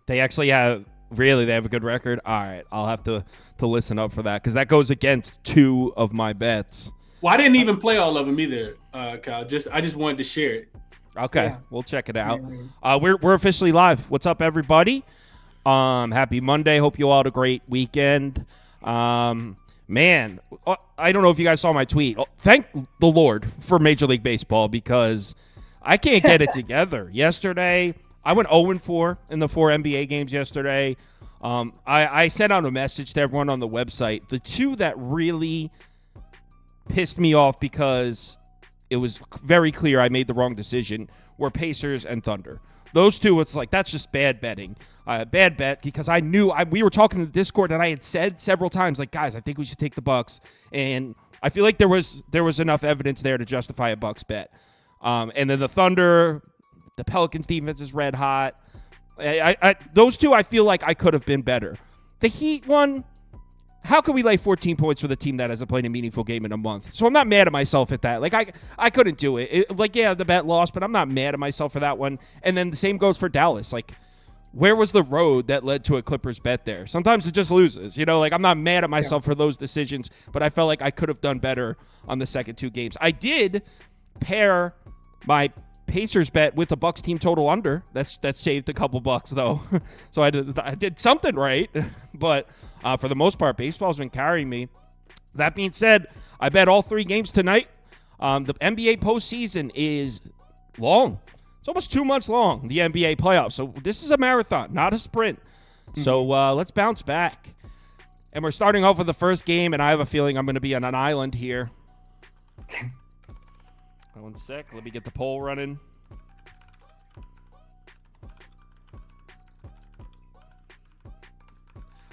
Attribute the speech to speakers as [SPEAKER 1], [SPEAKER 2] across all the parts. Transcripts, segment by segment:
[SPEAKER 1] They actually have they have a good record. All right, I'll have to listen up for that because that goes against two of my bets.
[SPEAKER 2] Well, I didn't even play all of them either, Kyle. I just wanted to share it.
[SPEAKER 1] Okay, We'll check it out. We're officially live. What's up, everybody? Happy Monday. Hope you all had a great weekend. Man, I don't know if you guys saw my tweet. Thank the Lord for Major League Baseball because I can't get it together. Yesterday, I went 0-4 in the 4 NBA games yesterday. I sent out a message to everyone on the website. The two that really pissed me off because it was very clear I made the wrong decision were Pacers and Thunder. Those two, it's like, that's just bad betting. Bad bet because I knew we were talking in the Discord and I had said several times, like, guys, I think we should take the Bucks. And I feel like there was enough evidence there to justify a Bucks bet. And then the Thunder, the Pelicans defense is red hot. Those two, I feel like I could have been better. The Heat one, how could we lay 14 points with a team that hasn't played a meaningful game in a month? So I'm not mad at myself at that. Like, I couldn't do it. The bet lost, but I'm not mad at myself for that one. And then the same goes for Dallas. Like, where was the road that led to a Clippers bet there? Sometimes it just loses. I'm not mad at myself for those decisions, but I felt like I could have done better on the second two games. I did pair my Pacers bet with the Bucks team total under. That saved a couple bucks, though. So I did something right. But for the most part, baseball's been carrying me. That being said, I bet all 3 games tonight. The NBA postseason is long. It's almost 2 months long, the NBA playoffs. So this is a marathon, not a sprint. So let's bounce back. And we're starting off with the first game, and I have a feeling I'm going to be on an island here. 1 sec. Let me get the poll running.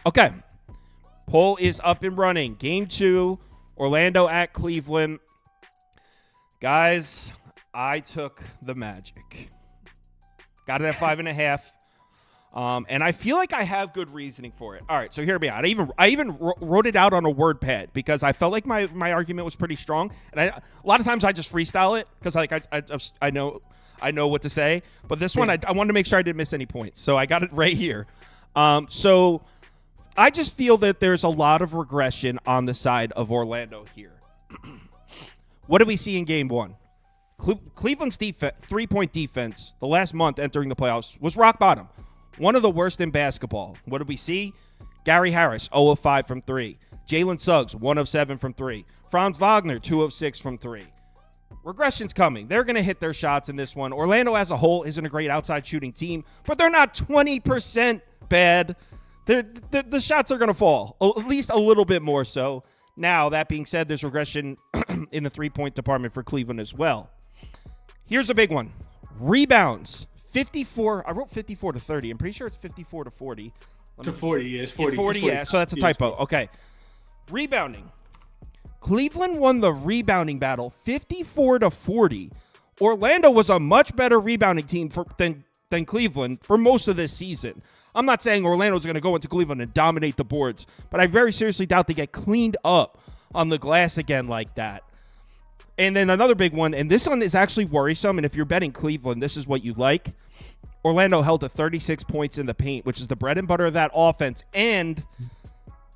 [SPEAKER 1] Okay. Poll is up and running. Game 2, Orlando at Cleveland. Guys, I took the Magic. Got it at 5.5. And I feel like I have good reasoning for it. All right, so hear me out. I even wrote it out on a word pad because I felt like my argument was pretty strong. And a lot of times I just freestyle it because I know what to say. But this one, I wanted to make sure I didn't miss any points. So I got it right here. So I just feel that there's a lot of regression on the side of Orlando here. What did we see in Game 1? Cleveland's three-point defense the last month entering the playoffs was rock bottom. One of the worst in basketball. What did we see? Gary Harris, 0 of 5 from 3. Jalen Suggs, 1 of 7 from 3. Franz Wagner, 2 of 6 from 3. Regression's coming. They're going to hit their shots in this one. Orlando as a whole isn't a great outside shooting team, but they're not 20% bad. The shots are going to fall, at least a little bit more so. Now, that being said, there's regression in the three-point department for Cleveland as well. Here's a big one. Rebounds. 54. I wrote 54 to 30. I'm pretty sure it's 54 to 40.
[SPEAKER 2] To 40, yeah. It's 40.
[SPEAKER 1] It's 40, yeah. So that's a typo. Okay. Rebounding. Cleveland won the rebounding battle 54 to 40. Orlando was a much better rebounding team than Cleveland for most of this season. I'm not saying Orlando's going to go into Cleveland and dominate the boards, but I very seriously doubt they get cleaned up on the glass again like that. And then another big one, and this one is actually worrisome, and if you're betting Cleveland, this is what you like. Orlando held to 36 points in the paint, which is the bread and butter of that offense, and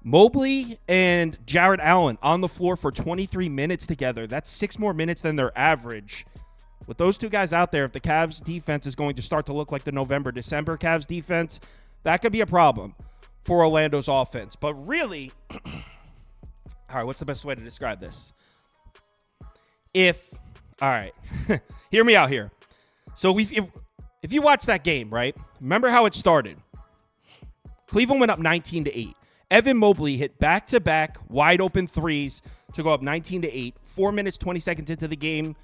[SPEAKER 1] Mobley and Jarrett Allen on the floor for 23 minutes together. That's 6 more minutes than their average. With those two guys out there, if the Cavs defense is going to start to look like the November-December Cavs defense, that could be a problem for Orlando's offense. But really, all right, what's the best way to describe this? All right, hear me out here. So if you watch that game, right, remember how it started. Cleveland went up 19-8. Evan Mobley hit back-to-back wide-open threes to go up 19-8. 4 minutes, 20 seconds into the game,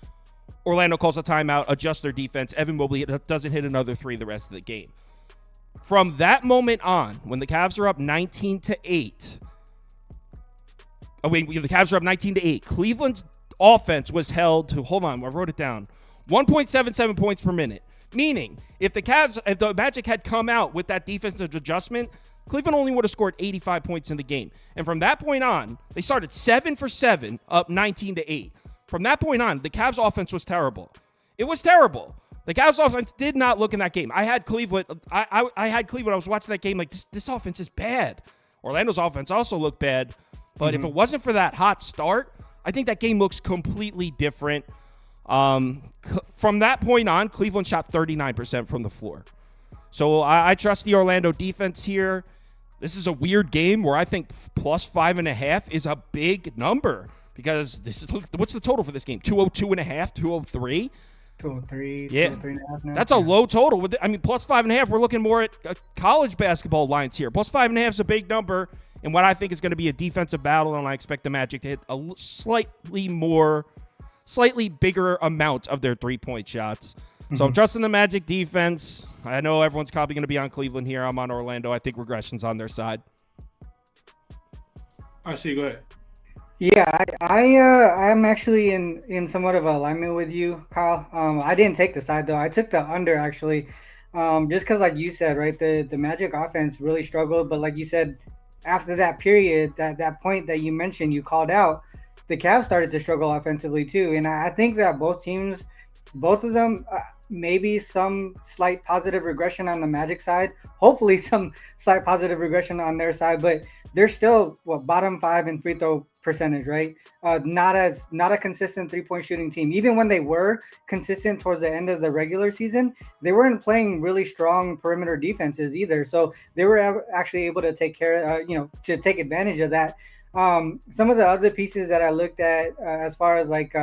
[SPEAKER 1] Orlando calls a timeout, adjusts their defense. Evan Mobley doesn't hit another 3 the rest of the game. From that moment on, when the Cavs are up 19-8, the Cavs are up 19-8, Cleveland's offense was held to, hold on, I wrote it down, 1.77 points per minute. Meaning, if the Magic had come out with that defensive adjustment, Cleveland only would have scored 85 points in the game. And from that point on, they started 7 for 7, up 19-8. From that point on, the Cavs offense was terrible. It was terrible. The Cavs offense did not look in that game. I had Cleveland. I had Cleveland. I was watching that game like this offense is bad. Orlando's offense also looked bad. But if it wasn't for that hot start, I think that game looks completely different. From that point on, Cleveland shot 39% from the floor. So I trust the Orlando defense here. This is a weird game where I think plus 5.5 is a big number because what's the total for this game? 202.5, 203?
[SPEAKER 3] 203,
[SPEAKER 1] yeah.
[SPEAKER 3] 203.5 now.
[SPEAKER 1] That's a low total. I mean, plus 5.5, we're looking more at college basketball lines here. Plus 5.5 is a big number in what I think is going to be a defensive battle, and I expect the Magic to hit a slightly bigger amount of their three-point shots. So I'm trusting the Magic defense. I know everyone's probably going to be on Cleveland here. I'm on Orlando. I think regression's on their side.
[SPEAKER 2] RC, go ahead.
[SPEAKER 3] Yeah, I'm actually in somewhat of alignment with you, Kyle. I didn't take the side though. I took the under actually, just because like you said, right, the Magic offense really struggled. But like you said, after that period, that point that you mentioned, you called out, the Cavs started to struggle offensively too. And I think that both of them, maybe some slight positive regression on the Magic side. Hopefully some slight positive regression on their side, but they're still bottom 5 in free throw percentage, right? Not a consistent 3-point shooting team. Even when they were consistent towards the end of the regular season, they weren't playing really strong perimeter defenses either. So they were actually able to take to take advantage of that. Some of the other pieces that I looked at as far as like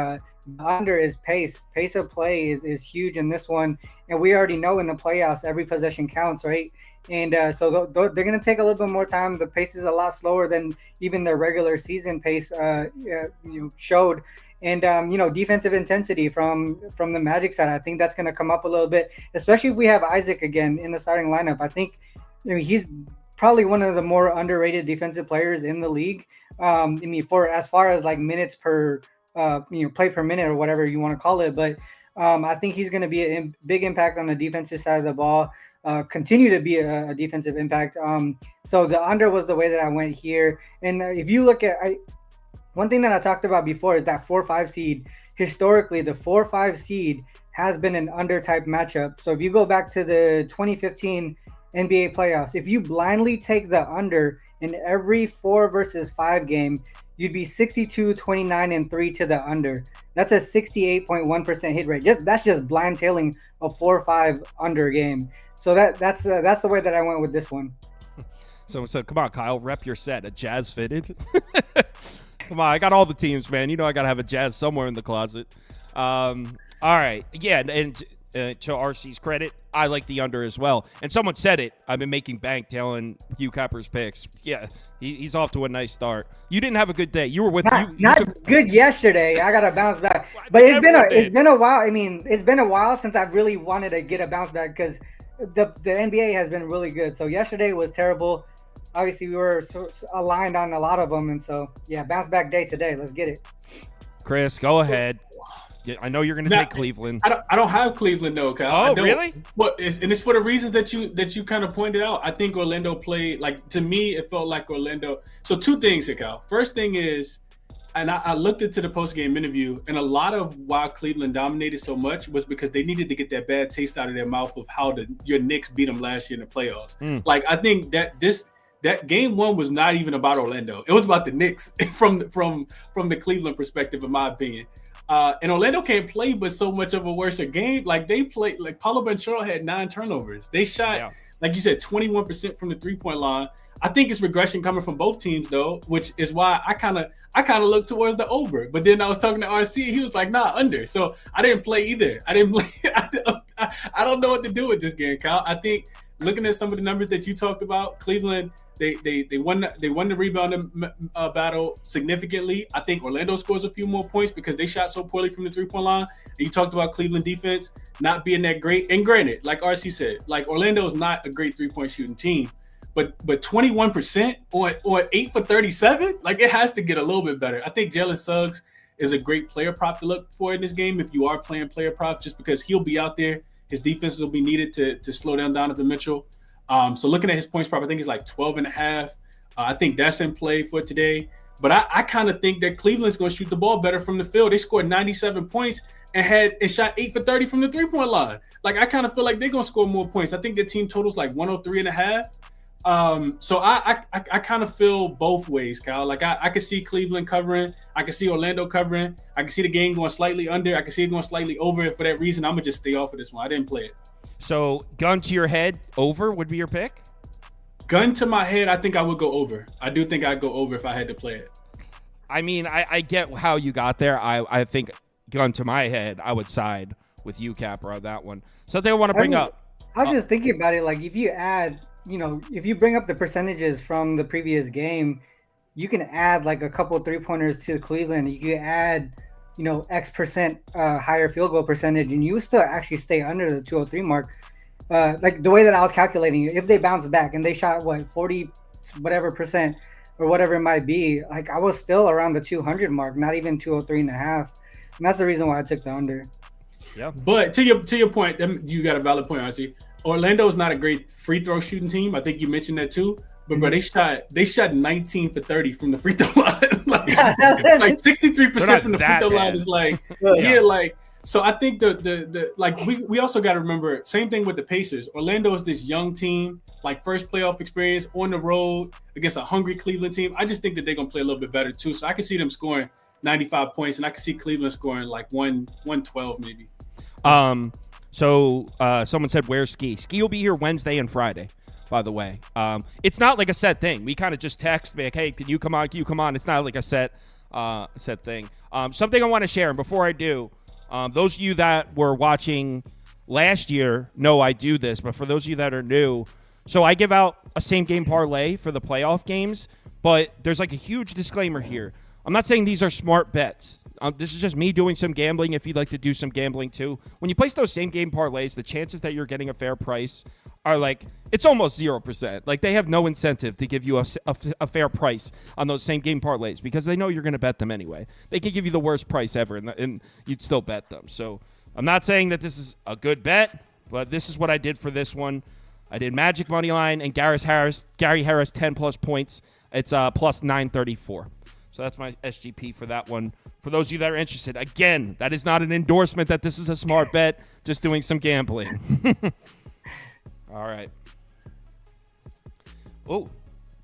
[SPEAKER 3] under is pace of play is huge in this one, and we already know in the playoffs every possession counts, right? And so they're going to take a little bit more time. The pace is a lot slower than even their regular season pace showed. And defensive intensity from the Magic side, I think that's going to come up a little bit, especially if we have Isaac again in the starting lineup. I think he's probably one of the more underrated defensive players in the league. For as far as like minutes per play per minute or whatever you want to call it. But I think he's going to be a big impact on the defensive side of the ball, continue to be a defensive impact. So the under was the way that I went here. And if you look at one thing that I talked about before is that 4-5 seed. Historically, the 4-5 seed has been an under type matchup. So if you go back to the 2015 NBA playoffs, if you blindly take the under in every 4 versus 5 game, you'd be 62, 29, and 3 to the under. That's a 68.1% hit rate. That's just blind tailing a 4-5 under game. So that's the way that I went with this one.
[SPEAKER 1] So come on, Kyle, rep your set. A Jazz fitted. Come on, I got all the teams, man. You know I got to have a Jazz somewhere in the closet. All right. Yeah, and to RC's credit, I like the under as well. And someone said it. I've been making bank telling YouCapper's picks. Yeah, he's off to a nice start. You didn't have a good day. You were with
[SPEAKER 3] not good yesterday. I got to bounce back. But it's been a while. I mean, it's been a while since I've really wanted to get a bounce back because the NBA has been really good. So yesterday was terrible. Obviously, we were aligned on a lot of them. And so, yeah, bounce back day today. Let's get it.
[SPEAKER 1] Chris, go ahead. I know you're going to take Cleveland.
[SPEAKER 2] I don't have Cleveland though, Kyle.
[SPEAKER 1] Oh, really?
[SPEAKER 2] And it's for the reasons that you kind of pointed out. I think Orlando played to me. It felt like Orlando. So 2 things here, Kyle. First thing is, and I looked into the post game interview, and a lot of why Cleveland dominated so much was because they needed to get that bad taste out of their mouth of how your Knicks beat them last year in the playoffs. I think that game 1 was not even about Orlando. It was about the Knicks from the Cleveland perspective, in my opinion. And Orlando can't play but so much of a worse game. They played Paulo Banchero had 9 turnovers. They shot, like you said, 21% from the 3-point line. I think it's regression coming from both teams though, which is why I kind of look towards the over. But then I was talking to RC, he was like, nah, under. So I didn't play either. I don't know what to do with this game, Kyle. I think looking at some of the numbers that you talked about, Cleveland, they won the rebound battle significantly. I think Orlando scores a few more points because they shot so poorly from the 3-point line. And you talked about Cleveland defense not being that great. And granted, like RC said, Orlando is not a great 3-point shooting team, but 21% on 8 for 37, it has to get a little bit better. I think Jalen Suggs is a great player prop to look for in this game if you are playing player props, just because he'll be out there. His defenses will be needed to slow down Donovan Mitchell. So looking at his points prop, I think it's 12.5. I think that's in play for today. But I kind of think that Cleveland's going to shoot the ball better from the field. They scored 97 points and shot 8 for 30 from the 3-point line. like I kind of feel like they're gonna score more points. I think their team totals like 103.5. So I kind of feel both ways, Kyle. Like I can see Cleveland covering, I can see Orlando covering, I can see the game going slightly under, I can see it going slightly over. And for that reason, I'm gonna just stay off of this one. I didn't play it.
[SPEAKER 1] So gun to your head, over would be your pick?
[SPEAKER 2] Gun to my head, I think I would go over. I do think I'd go over if I had to play it.
[SPEAKER 1] I mean, I get how you got there. I think gun to my head, I would side with YouCapper on that one. Something I want to bring up.
[SPEAKER 3] I was just thinking about it. Like if you add, if you bring up the percentages from the previous game, you can add like a couple 3-pointers to Cleveland. You can add, X percent higher field goal percentage, and you still actually stay under the 203 mark. Like the way that I was calculating it, if they bounce back and they shot 40 whatever percent or whatever it might be, like I was still around the 200 mark, not even 203.5. And that's the reason why I took the under. Yeah.
[SPEAKER 2] But to your point, you got a valid point, RC. Orlando's not a great free throw shooting team. I think you mentioned that too. But bro, they shot 19 for 30 from the free throw line. like 63% from the free throw line is like so I think the like we also got to remember, same thing with the Pacers. Orlando is this young team, like first playoff experience on the road against a hungry Cleveland team. I just think that they're gonna play a little bit better too. So I can see them scoring 95 points, and I can see Cleveland scoring like 112 maybe.
[SPEAKER 1] So someone said, where's Ski? Ski will be here Wednesday and Friday, by the way. It's not like a set thing. We kind of just text back, hey, can you come on? Can you come on? It's not like a set thing. Something I want to share, and before I do, those of you that were watching last year know I do this, but for those of you that are new, so I give out a same-game parlay for the playoff games, but there's like a huge disclaimer here. I'm not saying these are smart bets. This is just me doing some gambling if you'd like to do some gambling too. When you place those same-game parlays, the chances that you're getting a fair price are like, it's almost 0%. Like they have no incentive to give you a fair price on those same-game parlays because they know you're going to bet them anyway. They could give you the worst price ever, and you'd still bet them. So I'm not saying that this is a good bet, but this is what I did for this one. I did Magic money line and Gary Harris 10-plus points. It's plus 934. So that's my SGP for that one. For those of you that are interested, again, that is not an endorsement that this is a smart bet, just doing some gambling. All right. Oh,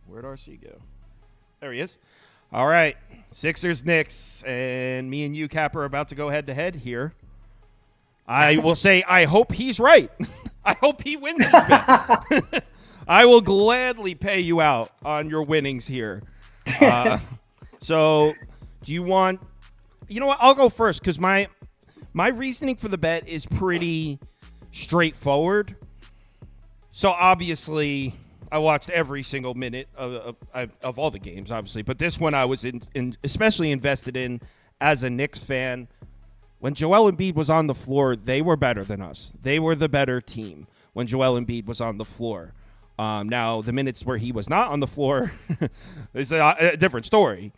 [SPEAKER 1] where'd RC go? There he is. All right. Sixers, Knicks, and me and YouCapper are about to go head-to-head here. I will say I hope he's right. I hope he wins this bet. I will gladly pay you out on your winnings here. So do you want – you know what? I'll go first because my reasoning for the bet is pretty straightforward. So obviously I watched every single minute of all the games, obviously. But this one I was especially invested in as a Knicks fan. When Joel Embiid was on the floor, they were better than us. They were the better team when Joel Embiid was on the floor. Now, the minutes where he was not on the floor, it's a different story.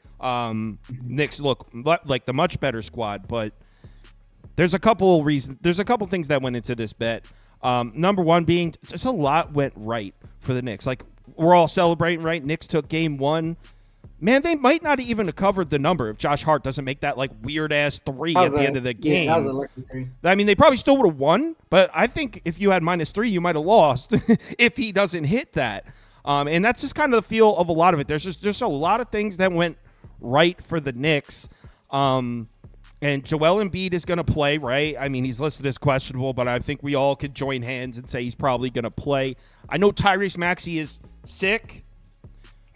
[SPEAKER 1] Knicks look like the much better squad, but there's a couple reasons. There's a couple things that went into this bet. Number one being just a lot went right for the Knicks. Like, we're all celebrating, right? Knicks took game one. Man, they might not even have covered the number if Josh Hart doesn't make that, like, weird-ass three at the end of the game.
[SPEAKER 3] Yeah, that was a lucky three.
[SPEAKER 1] I mean, they probably still would have won, but I think if you had -3, you might have lost if he doesn't hit that. And that's just kind of the feel of a lot of it. There's just a lot of things that went right for the Knicks. And Joel Embiid is going to play, right? I mean, he's listed as questionable, but I think we all could join hands and say he's probably going to play. I know Tyrese Maxey is sick,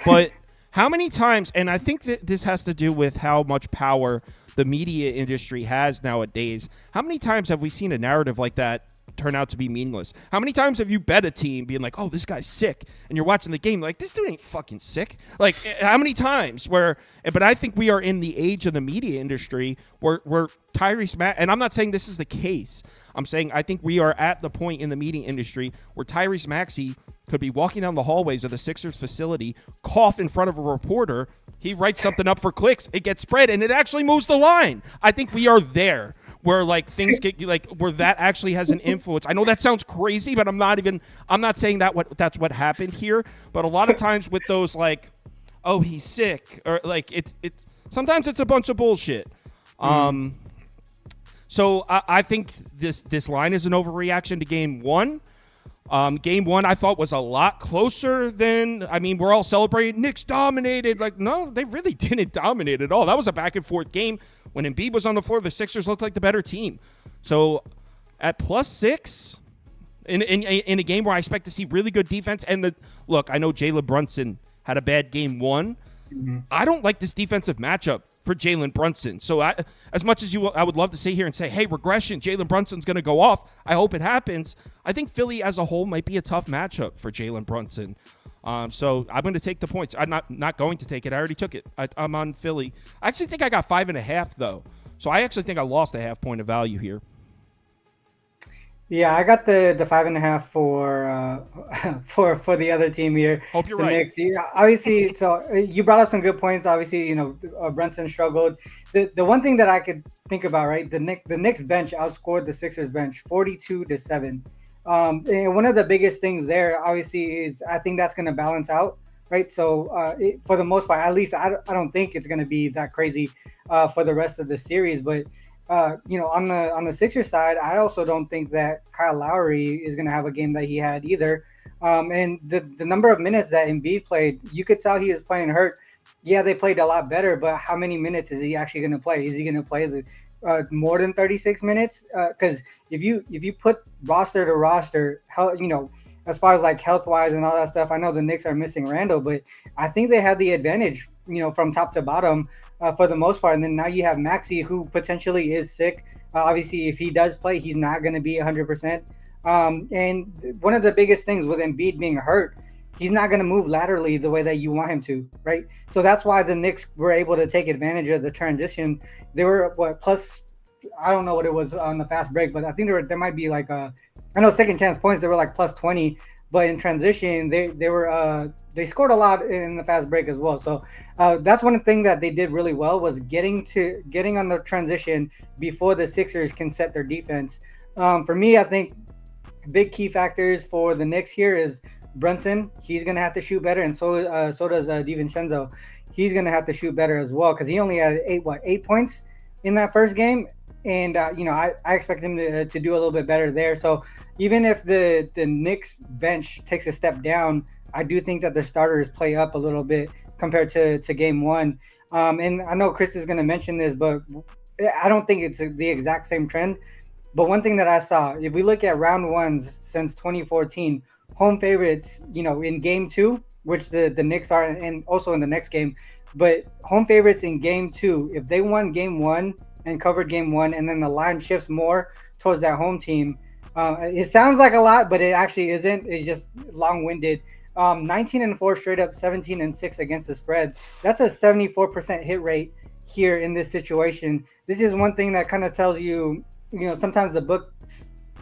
[SPEAKER 1] but how many times, and I think that this has to do with how much power the media industry has nowadays, how many times have we seen a narrative like that turn out to be meaningless? How many times have you bet a team being like, oh, this guy's sick, and you're watching the game like, this dude ain't fucking sick? Like, how many times but I think we are in the age of the media industry where Tyrese Maxey, and I'm not saying this is the case, I'm saying I think we are at the point in the media industry where Tyrese Maxey could be walking down the hallways of the Sixers facility, cough in front of a reporter, he writes something up for clicks, it gets spread, and it actually moves the line. I think we are there where like things get like where that actually has an influence. I know that sounds crazy, but I'm not saying that's what happened here. But a lot of times with those like, oh, he's sick, or like it's sometimes it's a bunch of bullshit. So I think this line is an overreaction to game one. Game one I thought was a lot closer than, I mean, we're all celebrating Knicks dominated. Like, no, they really didn't dominate at all. That was a back and forth game. When Embiid was on the floor, the Sixers looked like the better team. So at +6 in a game where I expect to see really good defense, and look, I know Jalen Brunson had a bad game one. Mm-hmm. I don't like this defensive matchup for Jalen Brunson. So as much as I would love to sit here and say, hey, regression, Jalen Brunson's going to go off. I hope it happens. I think Philly as a whole might be a tough matchup for Jalen Brunson. So I'm going to take the points. I'm not going to take it. I already took it. I'm on Philly. I actually think I got 5.5 though. So I actually think I lost a half point of value here.
[SPEAKER 3] Yeah, I got the 5.5 for the other team here.
[SPEAKER 1] Hope you're
[SPEAKER 3] the
[SPEAKER 1] right.
[SPEAKER 3] Knicks. Yeah, obviously, so you brought up some good points. Obviously, Brunson struggled. The one thing that I could think about, right? The Knicks bench outscored the Sixers bench 42-7. And one of the biggest things there, obviously, is I think that's going to balance out, right? So for the most part, at least I don't think it's going to be that crazy for the rest of the series, but. On the Sixers side, I also don't think that Kyle Lowry is going to have a game that he had either. And the number of minutes that Embiid played, you could tell he was playing hurt. Yeah, they played a lot better, but how many minutes is he actually going to play? Is he going to play more than 36 minutes? Because if you put roster to roster, as far as like health wise and all that stuff, I know the Knicks are missing Randall, but I think they have the advantage, from top to bottom. For the most part. And then now you have Maxey, who potentially is sick. Obviously, if he does play, he's not going to be 100%. And one of the biggest things with Embiid being hurt, he's not going to move laterally the way that you want him to, right? So that's why the Knicks were able to take advantage of the transition. They were, plus, I don't know what it was on the fast break, but I think there might be like I know second chance points, they were like +20. But in transition, they scored a lot in the fast break as well. So that's one thing that they did really well was getting on the transition before the Sixers can set their defense. For me, I think big key factors for the Knicks here is Brunson. He's gonna have to shoot better, and so does DiVincenzo. He's gonna have to shoot better as well because he only had 8 points in that first game. And, I expect him to do a little bit better there. So even if the Knicks bench takes a step down, I do think that the starters play up a little bit compared to game one. And I know Chris is going to mention this, but I don't think it's the exact same trend. But one thing that I saw, if we look at round ones since 2014, home favorites, in game two, which the Knicks are, and also in the next game, but home favorites in game two, if they won game one, and covered game one, and then the line shifts more towards that home team. It sounds like a lot, but it actually isn't. It's just long-winded. 19-4 straight up, 17-6 against the spread. That's a 74% hit rate here in this situation. This is one thing that kind of tells you, sometimes the books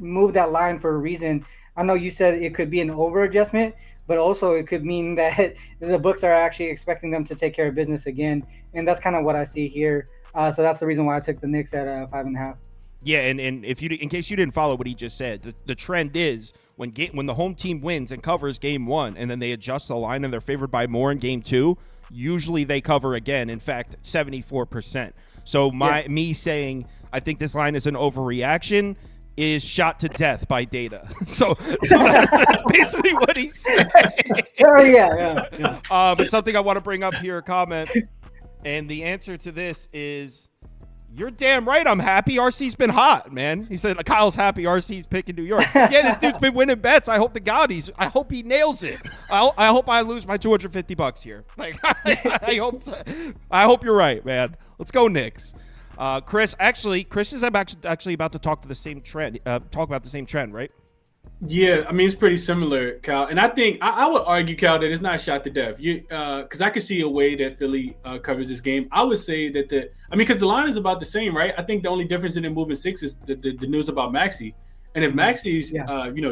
[SPEAKER 3] move that line for a reason. I know you said it could be an over adjustment, but also it could mean that the books are actually expecting them to take care of business again. And that's kind of what I see here. So that's the reason why I took the Knicks at 5.5.
[SPEAKER 1] Yeah, and if you, in case you didn't follow what he just said, the trend is when the home team wins and covers game one, and then they adjust the line and they're favored by more in game two, usually they cover again. In fact, 74%. So me saying I think this line is an overreaction is shot to death by data. So that's basically what he's saying.
[SPEAKER 3] Oh yeah.
[SPEAKER 1] But something I want to bring up here, a comment. And the answer to this is, you're damn right I'm happy. RC's been hot, man. He said, Kyle's happy RC's picking New York. Yeah, this dude's been winning bets. I hope to God I hope he nails it. I hope I lose my $250 here. Like, I hope you're right, man. Let's go Knicks. Chris is actually about to talk about the same trend, right?
[SPEAKER 2] Yeah, I mean, it's pretty similar, Cal. And I think I would argue, Cal, that it's not shot to death. Because I could see a way that Philly covers this game. I would say that because the line is about the same, right? I think the only difference in it moving 6 is the news about Maxey. And if Maxey's,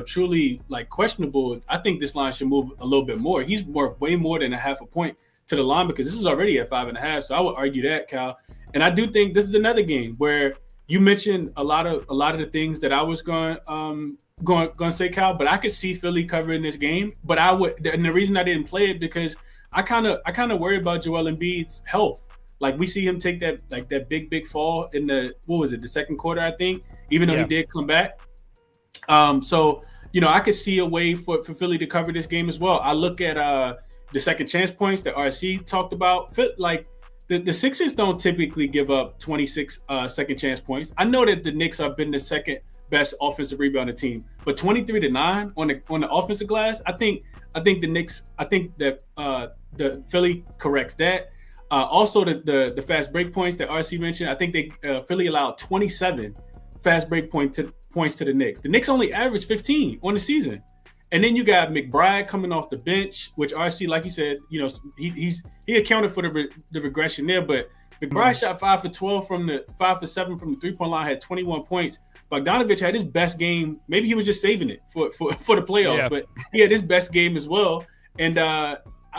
[SPEAKER 2] truly like questionable, I think this line should move a little bit more. He's way more than a half a point to the line because this was already at 5.5. So I would argue that, Cal. And I do think this is another game where you mentioned a lot of the things that I was going to say, Cal, but I could see Philly covering this game. But and the reason I didn't play it because I kind of worry about Joel Embiid's health. Like we see him take that big fall in the the second quarter, I think, even though he did come back. So I could see a way for Philly to cover this game as well. I look at the second chance points that RC talked about. Like the Sixers don't typically give up 26 second chance points. I know that the Knicks have been the second best offensive rebounding team, but 23-9 on the offensive glass, I think the Knicks, I think that the Philly corrects that. Also the fast break points that RC mentioned, I think Philly allowed 27 fast break points to the Knicks. The Knicks only averaged 15 on the season. And then you got McBride coming off the bench, which RC, like you said, he accounted for the regression there. But McBride shot 5 for 12 5 for 7 from the 3-point line, had 21 points. Bogdanovich had his best game. Maybe he was just saving it for the playoffs, but he had his best game as well. And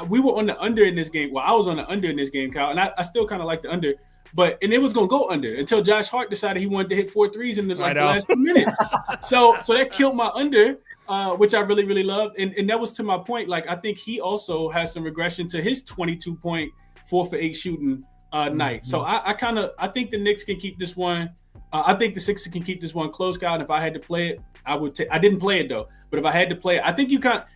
[SPEAKER 2] we were on the under in this game. Well, I was on the under in this game, Kyle, and I still kind of like the under. And it was going to go under until Josh Hart decided he wanted to hit 4 threes in the last 2 minutes. So that killed my under. Which I really, really loved. And that was to my point. Like, I think he also has some regression to his 22-point, 4 for 8 shooting night. So I think the Knicks can keep this one. I think the Sixers can keep this one close, Kyle. And if I had to play it, I would take. I didn't play it though, but if I had to play it, I think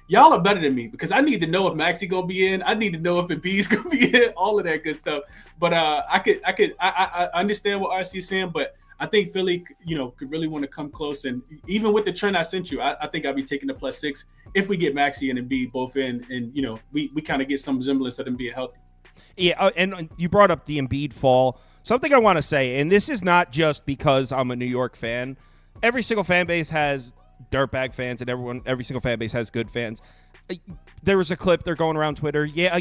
[SPEAKER 2] y'all are better than me because I need to know if Maxey gonna be in. I need to know if Embiid's gonna be in. All of that good stuff. But I understand what RC is saying, but I think Philly, could really want to come close. And even with the trend I sent you, I think I'll be taking the +6 if we get Maxey and Embiid both in, and we kind of get some semblance of them being healthy.
[SPEAKER 1] Yeah, and you brought up the Embiid fall. Something I want to say, and this is not just because I'm a New York fan. Every single fan base has dirtbag fans, and every single fan base has good fans. There was a clip they're going around Twitter. Yeah,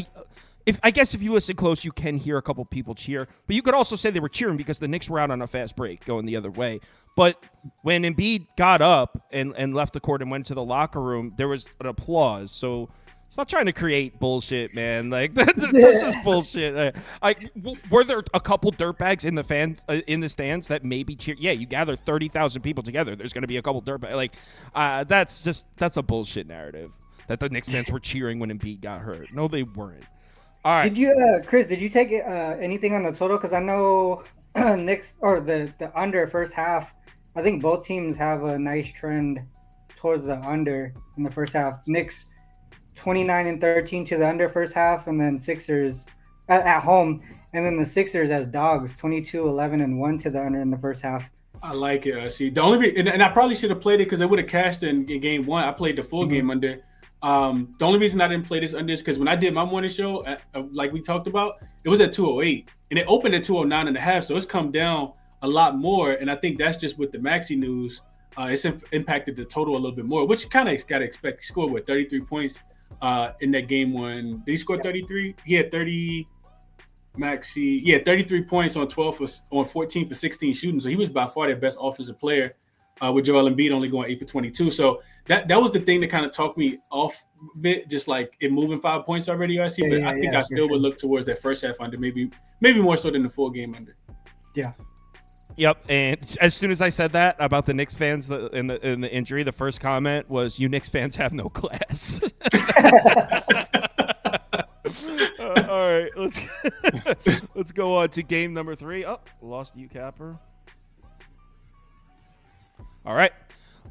[SPEAKER 1] I guess if you listen close, you can hear a couple people cheer. But you could also say they were cheering because the Knicks were out on a fast break going the other way. But when Embiid got up and left the court and went to the locker room, there was an applause. So stop trying to create bullshit, man. Like this is bullshit. Were there a couple dirtbags in the fans in the stands that maybe cheer? Yeah, you gather 30,000 people together. There's going to be a couple dirtbags. Like that's a bullshit narrative that the Knicks fans were cheering when Embiid got hurt. No, they weren't. All right.
[SPEAKER 3] Did you, Chris? Did you take anything on the total? Because I know Knicks or the under first half. I think both teams have a nice trend towards the under in the first half. Knicks 29-13 to the under first half, and then Sixers at home, and then the Sixers as dogs 22-11-1 to the under in the first half.
[SPEAKER 2] I like it. See, the only and I probably should have played it because I would have cashed in game one. I played the full game under. The only reason I didn't play this under is because when I did my morning show, like we talked about, it was at 208 and it opened at 209.5, so it's come down a lot more. And I think that's just with the Maxey news. It's impacted the total a little bit more, which you kind of got to expect. He scored 33 points in that game one. Did he score 33? He had 30. Maxey, 33 points on 14 for 16 shooting. So he was by far their best offensive player, with Joel Embiid only going 8 for 22. So that was the thing that kind of talked me off of it, just like it moving 5 points already, RC. But I think I still would look towards that first half under, maybe more so than the full game under.
[SPEAKER 3] Yeah.
[SPEAKER 1] Yep, and as soon as I said that about the Knicks fans in the injury, the first comment was, "You Knicks fans have no class." All right, let's go on to game number 3. Oh, lost YouCapper. All right,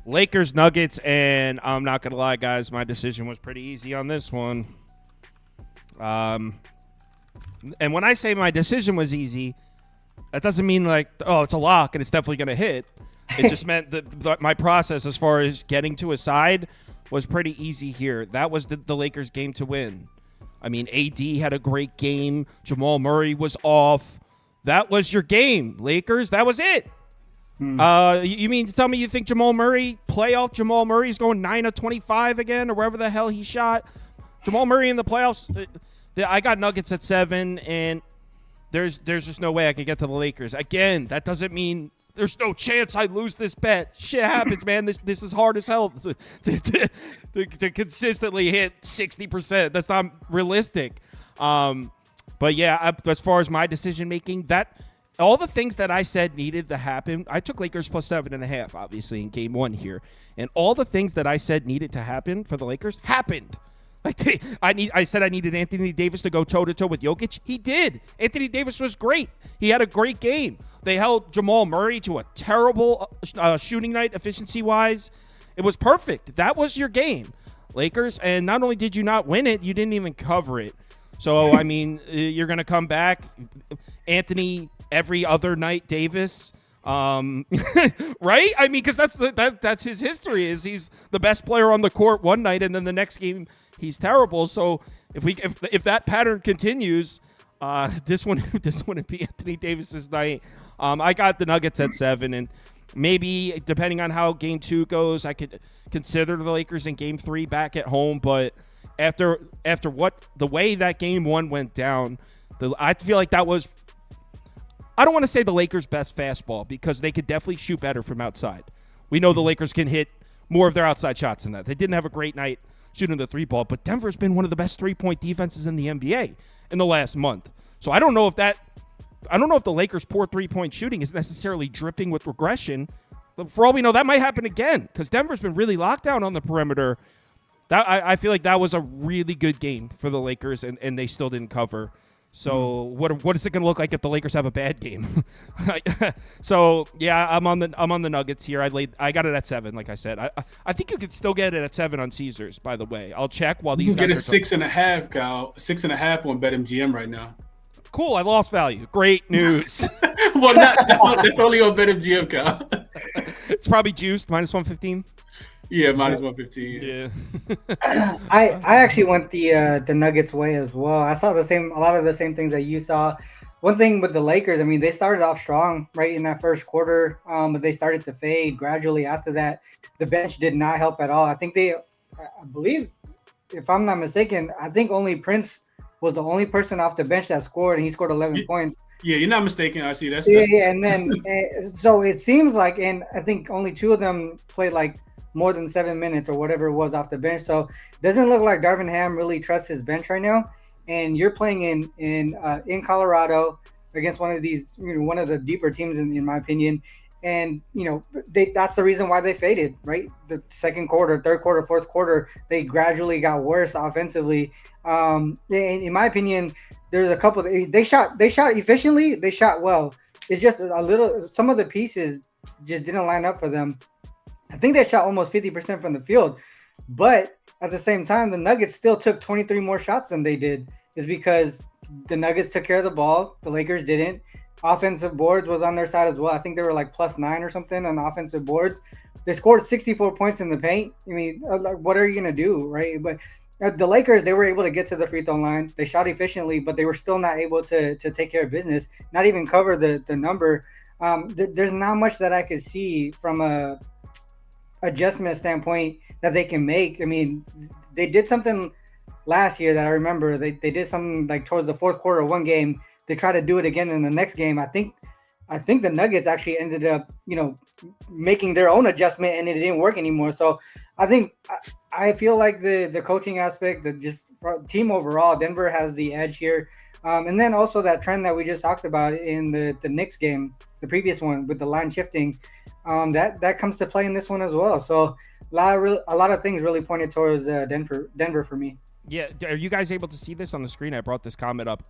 [SPEAKER 1] Lakers Nuggets, and I'm not gonna lie, guys, my decision was pretty easy on this one. And when I say my decision was easy, that doesn't mean like, oh, it's a lock and it's definitely going to hit. It just meant that my process as far as getting to a side was pretty easy here. That was the Lakers game to win. I mean, AD had a great game. Jamal Murray was off. That was your game, Lakers. That was it. You mean to tell me you think playoff Jamal Murray is going 9 of 25 again or wherever the hell he shot? Jamal Murray in the playoffs, I got Nuggets at 7, and There's just no way I could get to the Lakers. Again, that doesn't mean there's no chance I lose this bet. Shit happens, man. This is hard as hell to consistently hit 60%. That's not realistic. But yeah, as far as my decision making, all the things that I said needed to happen, I took Lakers plus 7.5, obviously, in game 1 here. And all the things that I said needed to happen for the Lakers happened. I said I needed Anthony Davis to go toe-to-toe with Jokic. He did. Anthony Davis was great. He had a great game. They held Jamal Murray to a terrible shooting night efficiency-wise. It was perfect. That was your game, Lakers. And not only did you not win it, you didn't even cover it. So, I mean, you're going to come back. Anthony every other night, Davis. Right? I mean, because that's his history. Is he's the best player on the court one night, and then the next game he's terrible. So if that pattern continues, this wouldn't be Anthony Davis's night. I got the Nuggets at 7, and maybe depending on how Game 2 goes, I could consider the Lakers in Game 3 back at home. But after the way that Game 1 went down, I feel like that was. I don't want to say the Lakers' best fastball because they could definitely shoot better from outside. We know the Lakers can hit more of their outside shots than that. They didn't have a great night shooting the 3-ball, but Denver's been one of the best 3-point defenses in the NBA in the last month. So I don't know if the Lakers' poor 3-point shooting is necessarily dripping with regression. For all we know, that might happen again because Denver's been really locked down on the perimeter. I feel like that was a really good game for the Lakers, and they still didn't cover. So what is it going to look like if the Lakers have a bad game? So yeah, I'm on the Nuggets here. I got it at 7, like I said. I think you could still get it at 7 on Caesars. By the way, I'll check while these.
[SPEAKER 2] You can get a 6.5, Kyle. 6.5 on BetMGM right now.
[SPEAKER 1] Cool. I lost value. Great news.
[SPEAKER 2] Well, that's only on BetMGM, Kyle.
[SPEAKER 1] It's probably juiced -115.
[SPEAKER 2] Yeah, -115.
[SPEAKER 1] Yeah.
[SPEAKER 3] I actually went the Nuggets way as well. I saw a lot of the same things that you saw. One thing with the Lakers, I mean, they started off strong right in that first quarter, but they started to fade gradually. After that, the bench did not help at all. I believe, if I'm not mistaken, I think only Prince was the only person off the bench that scored, and he scored 11 points.
[SPEAKER 2] Yeah, you're not mistaken. I see. That's
[SPEAKER 3] and then so it seems like, and I think only 2 of them played like more than 7 minutes or whatever it was off the bench. So it doesn't look like Darvin Ham really trusts his bench right now. And you're playing in Colorado against one of these, one of the deeper teams in my opinion. And that's the reason why they faded, right? The second quarter, third quarter, fourth quarter, they gradually got worse offensively. In my opinion, there's a couple. They shot efficiently. They shot well. It's just some of the pieces just didn't line up for them. I think they shot almost 50% from the field, but at the same time, the Nuggets still took 23 more shots than they did. Is because the Nuggets took care of the ball. The Lakers didn't. Offensive boards was on their side as well. I think they were like +9 or something on offensive boards. They scored 64 points in the paint. I mean, what are you going to do, right? But the Lakers, they were able to get to the free throw line. They shot efficiently, but they were still not able to take care of business, not even cover the number. There's not much that I could see from a adjustment standpoint that they can make. I mean, they did something last year that I remember. They did something like towards the fourth quarter of one game. They tried to do it again in the next game. I think the Nuggets actually ended up, making their own adjustment, and it didn't work anymore. So I feel like the coaching aspect, the just team overall, Denver has the edge here. And then also that trend that we just talked about in the Knicks game, the previous one with the line shifting, that comes to play in this one as well. So a lot of things really pointed towards Denver for me.
[SPEAKER 1] Yeah, are you guys able to see this on the screen? I brought this comment up.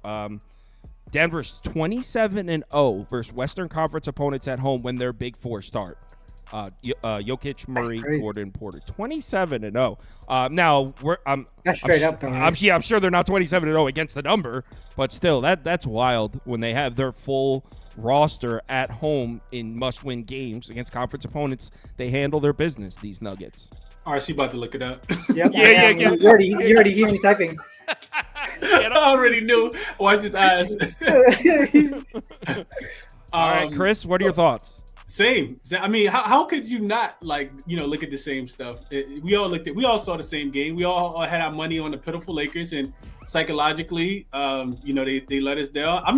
[SPEAKER 1] Denver's 27-0 versus Western Conference opponents at home when their Big Four start. Jokic, Murray, Gordon, Porter, 27-0. Now
[SPEAKER 3] that's straight up though. Right?
[SPEAKER 1] I'm sure they're not 27-0 against the number, but still, that's wild when they have their full roster at home in must-win games against conference opponents. They handle their business. These Nuggets.
[SPEAKER 2] RC about to look it up.
[SPEAKER 3] Yep. Yeah. You already hear me typing.
[SPEAKER 2] I already knew. Watch his eyes.
[SPEAKER 1] All right, Chris, what are your thoughts?
[SPEAKER 2] Same. I mean, how could you not look at the same stuff? We all saw the same game. We all had our money on the pitiful Lakers, and psychologically, they let us down. I'm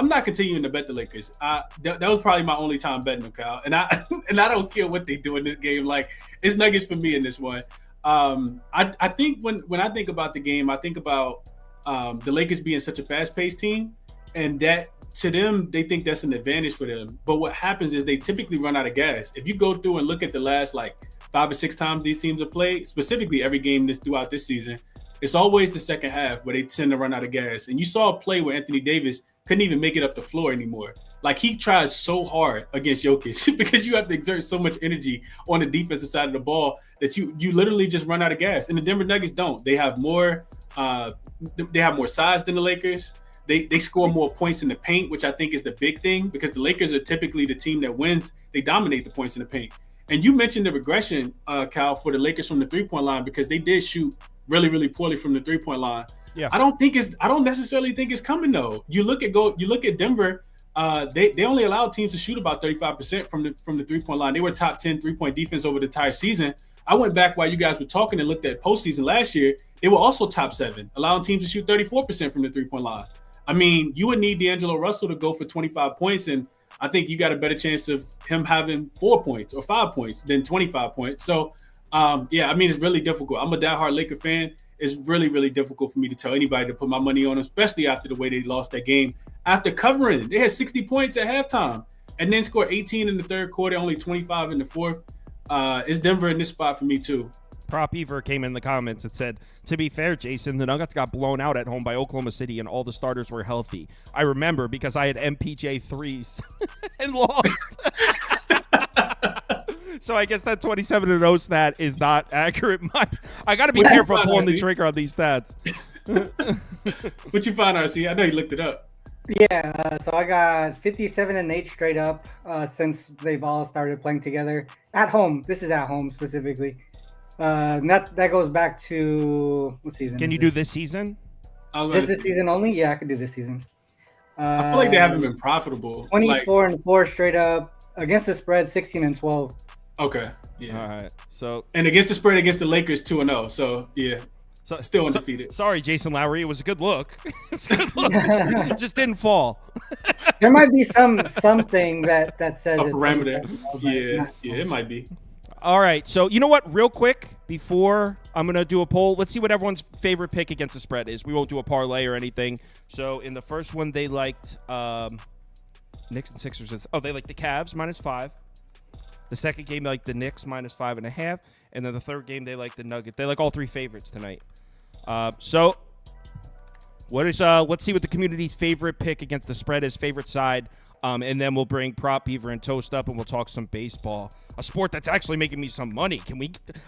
[SPEAKER 2] not continuing to bet the Lakers. That was probably my only time betting them, Kyle. And I don't care what they do in this game. Like, it's Nuggets for me in this one. I think when I think about the game, I think about the Lakers being such a fast-paced team, and that to them, they think that's an advantage for them. But what happens is they typically run out of gas. If you go through and look at the last 5 or 6 times these teams have played, specifically every game throughout this season, it's always the second half where they tend to run out of gas. And you saw a play where Anthony Davis couldn't even make it up the floor anymore. Like, he tries so hard against Jokic because you have to exert so much energy on the defensive side of the ball that you literally just run out of gas. And the Denver Nuggets don't. They have more size than the Lakers. They score more points in the paint, which I think is the big thing, because the Lakers are typically the team that wins. They dominate the points in the paint. And you mentioned the regression, Cal, for the Lakers from the three-point line, because they did shoot really, really poorly from the three-point line.
[SPEAKER 1] Yeah.
[SPEAKER 2] I don't necessarily think it's coming though. You look at Denver. They only allowed teams to shoot about 35% from the three-point line. They were top 10 three-point defense over the entire season. I went back while you guys were talking and looked at postseason last year. They were also top 7, allowing teams to shoot 34% from the three-point line. I mean, you would need D'Angelo Russell to go for 25 points, and I think you got a better chance of him having 4 points or 5 points than 25 points. So, yeah, I mean, it's really difficult. I'm a diehard Laker fan. It's really, really difficult for me to tell anybody to put my money on them, especially after the way they lost that game. After covering, they had 60 points at halftime and then scored 18 in the third quarter, only 25 in the fourth. It's Denver in this spot for me too.
[SPEAKER 1] Prop Beaver came in the comments and said, to be fair, Jason, the Nuggets got blown out at home by Oklahoma City and all the starters were healthy. I remember because I had MPJ threes and lost. So I guess that 27-0 stat is not accurate. I got to be careful pulling the trigger on these stats.
[SPEAKER 2] What you find, RC? I know you looked it up.
[SPEAKER 3] Yeah, so I got 57-8 straight up since they've all started playing together at home. This is at home specifically. That goes back to what season?
[SPEAKER 1] Can you do this season?
[SPEAKER 3] Just this season only? Yeah, I could do this season.
[SPEAKER 2] I feel like they haven't been profitable.
[SPEAKER 3] 24-4 straight up against the spread. 16-12.
[SPEAKER 2] Okay. Yeah.
[SPEAKER 1] All right. So
[SPEAKER 2] and against the spread against the Lakers 2-0. So yeah. So still undefeated.
[SPEAKER 1] Sorry, Jason Lowry. It was a good look. It was a good look. It just didn't fall.
[SPEAKER 3] There might be something that says
[SPEAKER 2] a parameter. Yeah, it might be.
[SPEAKER 1] All right. So you know what? Real quick, before I'm gonna do a poll, let's see what everyone's favorite pick against the spread is. We won't do a parlay or anything. So in the first one, they liked Knicks and Sixers. They liked the Cavs -5. The second game, they liked the Knicks -5.5. And then the third game, they like the Nuggets. They like all three favorites tonight. So what is let's see what the community's favorite pick against the spread is, favorite side. And then we'll bring Prop Beaver and Toast up, and we'll talk some baseball, a sport that's actually making me some money.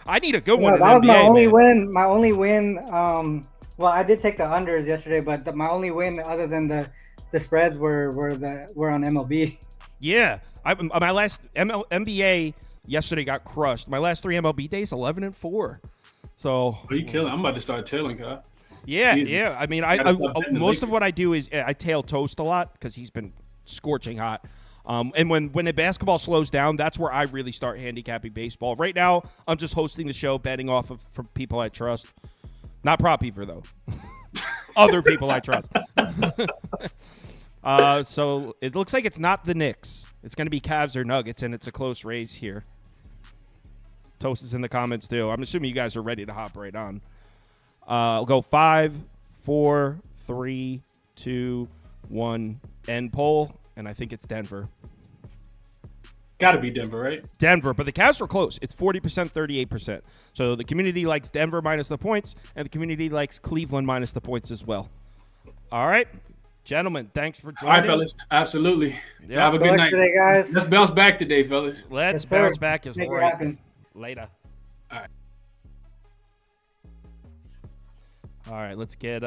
[SPEAKER 1] I need a good one.
[SPEAKER 3] That was
[SPEAKER 1] NBA,
[SPEAKER 3] my only
[SPEAKER 1] man.
[SPEAKER 3] win. My only win. Well, I did take the unders yesterday, but my only win other than the spreads were on MLB.
[SPEAKER 1] Yeah, my last NBA yesterday got crushed. My last 3 MLB days, 11-4. So
[SPEAKER 2] are you killing? I'm about to start tailing, huh?
[SPEAKER 1] Yeah,
[SPEAKER 2] Jesus.
[SPEAKER 1] yeah. I mean, most of what I do is I tail Toast a lot because he's been scorching hot. And when the basketball slows down, that's where I really start handicapping baseball. Right now, I'm just hosting the show, betting off of from people I trust. Not Prop Beaver, though. Other people I trust. So it looks like it's not the Knicks. It's going to be Cavs or Nuggets, and it's a close race here. Toast is in the comments, too. I'm assuming you guys are ready to hop right on. I'll go 5, 4, 3, 2, 1, end poll, and I think it's Denver.
[SPEAKER 2] Got to be Denver, right?
[SPEAKER 1] Denver, but the Cavs were close. It's 40%, 38%. So the community likes Denver minus the points, and the community likes Cleveland minus the points as well. All right, gentlemen, thanks for joining.
[SPEAKER 2] All right, fellas. Absolutely.
[SPEAKER 1] Yep.
[SPEAKER 2] Have a good night.
[SPEAKER 3] Today, guys.
[SPEAKER 2] Let's bounce back today, fellas.
[SPEAKER 1] Let's
[SPEAKER 3] Yes,
[SPEAKER 1] bounce
[SPEAKER 3] sir.
[SPEAKER 1] back as
[SPEAKER 3] Make it
[SPEAKER 1] right.
[SPEAKER 3] happen.
[SPEAKER 1] Later.
[SPEAKER 2] All right.
[SPEAKER 1] All right, let's get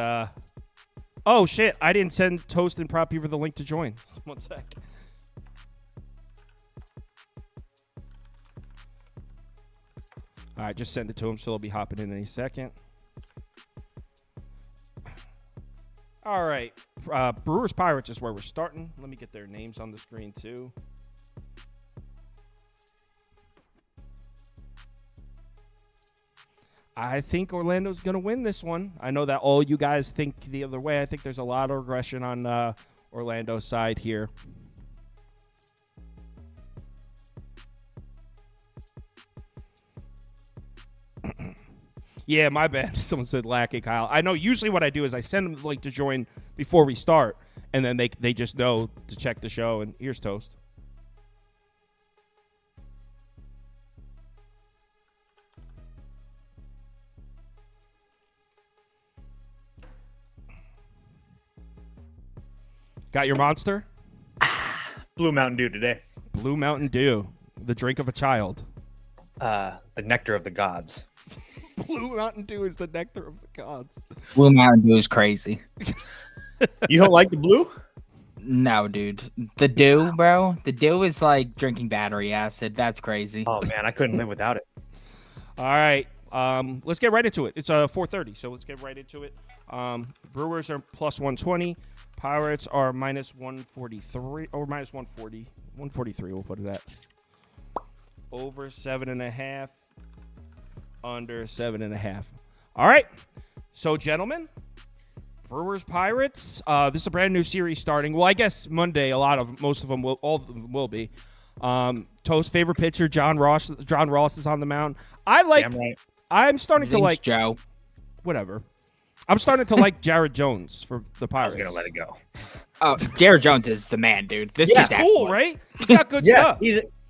[SPEAKER 1] oh shit, I didn't send Toast and Prop Beaver the link to join. 1 sec. All right, just send it to him, so he'll be hopping in any second. All right, Brewers Pirates is where we're starting. Let me get their names on the screen too. I think Orlando's going to win this one. I know that all you guys think the other way. I think there's a lot of regression on Orlando's side here. Yeah, my bad. Someone said lacking, Kyle. I know usually what I do is I send them the link to join before we start, and then they just know to check the show, and here's Toast. Got your monster?
[SPEAKER 4] Blue Mountain Dew today.
[SPEAKER 1] Blue Mountain Dew, the drink of a child.
[SPEAKER 4] The nectar of the gods.
[SPEAKER 1] Blue Mountain Dew is the nectar of the gods.
[SPEAKER 5] Blue Mountain Dew is crazy.
[SPEAKER 4] You don't like the blue?
[SPEAKER 5] No, dude. The dew, bro. The dew is like drinking battery acid. That's crazy.
[SPEAKER 4] Oh man, I couldn't live without it.
[SPEAKER 1] All right. Let's get right into it. It's 4:30, so let's get right into it. Brewers are plus 120. Pirates are minus 143 or minus 140. 143, we'll put it at. Over 7.5. Under 7.5. All right. So, gentlemen, Brewers Pirates. This is a brand new series starting. Well, I guess Monday. Most of them will. All of them will be. Toast favorite pitcher John Ross. John Ross is on the mound.
[SPEAKER 4] Damn right.
[SPEAKER 1] I'm starting to like
[SPEAKER 5] Joe.
[SPEAKER 1] Whatever. I'm starting to like Jared Jones for the
[SPEAKER 4] I
[SPEAKER 1] Pirates.
[SPEAKER 4] was gonna let it go.
[SPEAKER 5] Oh, Jared Jones is the man, dude. This
[SPEAKER 4] Yeah,
[SPEAKER 5] kid's
[SPEAKER 1] Cool,
[SPEAKER 5] excellent.
[SPEAKER 1] right? He's got good
[SPEAKER 4] Yeah,
[SPEAKER 1] stuff.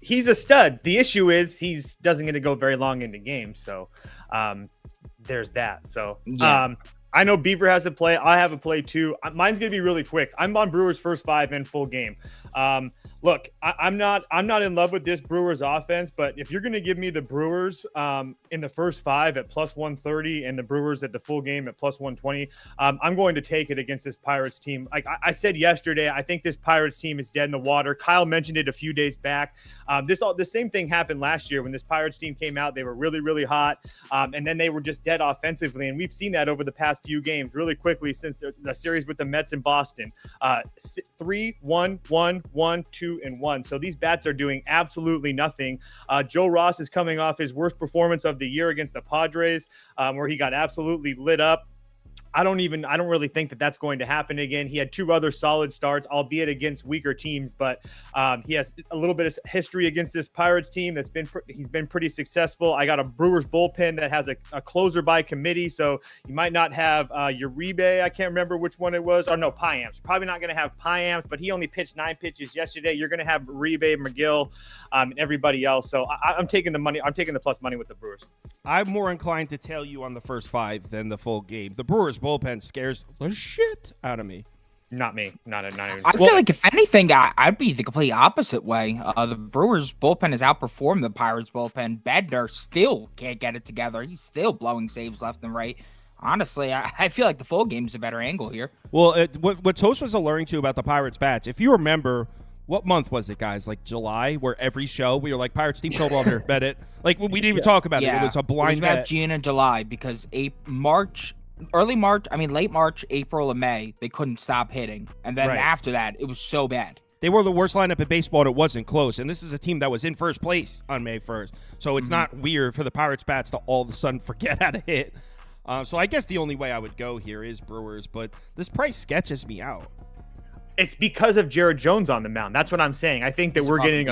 [SPEAKER 4] he's a stud. The issue is he's doesn't get to go very long into games, so there's that. So
[SPEAKER 5] Yeah.
[SPEAKER 4] I know Beaver has a play. I have a play too. Mine's gonna be really quick. I'm on Brewers first 5 in full game. Look, I'm not in love with this Brewers offense, but if you're gonna give me the Brewers in the first 5 at plus 130 and the Brewers at the full game at plus 120, I'm going to take it against this Pirates team. Like I said yesterday, I think this Pirates team is dead in the water. Kyle mentioned it a few days back. The same thing happened last year when this Pirates team came out. They were really, really hot, and then they were just dead offensively, and we've seen that over the past few games really quickly since the series with the Mets in Boston. 3-1-1-1-2-1. So these bats are doing absolutely nothing. Joe Ross is coming off his worst performance of the year against the Padres, where he got absolutely lit up. I don't really think that that's going to happen again. He had 2 other solid starts, albeit against weaker teams, but he has a little bit of history against this Pirates team. He's been pretty successful. I got a Brewers bullpen that has a closer by committee, so you might not have Uribe. I can't remember which one it was. Or no, Piamps. Probably not going to have Piamps, but he only pitched 9 pitches yesterday. You're going to have Uribe, McGill, and everybody else. So I'm taking the money. I'm taking the plus money with the Brewers.
[SPEAKER 1] I'm more inclined to tell you on the first 5 than the full game. The Brewers bullpen scares the shit out of me.
[SPEAKER 4] Not me. Not even.
[SPEAKER 5] I feel like if anything, I'd be the complete opposite way. The Brewers bullpen has outperformed the Pirates bullpen. Bednar still can't get it together. He's still blowing saves left and right. Honestly, I feel like the full game's a better angle here.
[SPEAKER 1] Well, what Toast was alluring to about the Pirates bats, if you remember, what month was it, guys? Like July, where every show we were like, Pirates team total under, bet it. Like, we didn't even talk about it. It was a blind
[SPEAKER 5] it was about
[SPEAKER 1] bet.
[SPEAKER 5] June and July because late March, April, and May, they couldn't stop hitting. And then after that, it was so bad.
[SPEAKER 1] They were the worst lineup in baseball, and it wasn't close. And this is a team that was in first place on May 1st. So it's not weird for the Pirates bats to all of a sudden forget how to hit. So I guess the only way I would go here is Brewers, but this price sketches me out.
[SPEAKER 4] It's because of Jared Jones on the mound. That's what I'm saying. I think that we're getting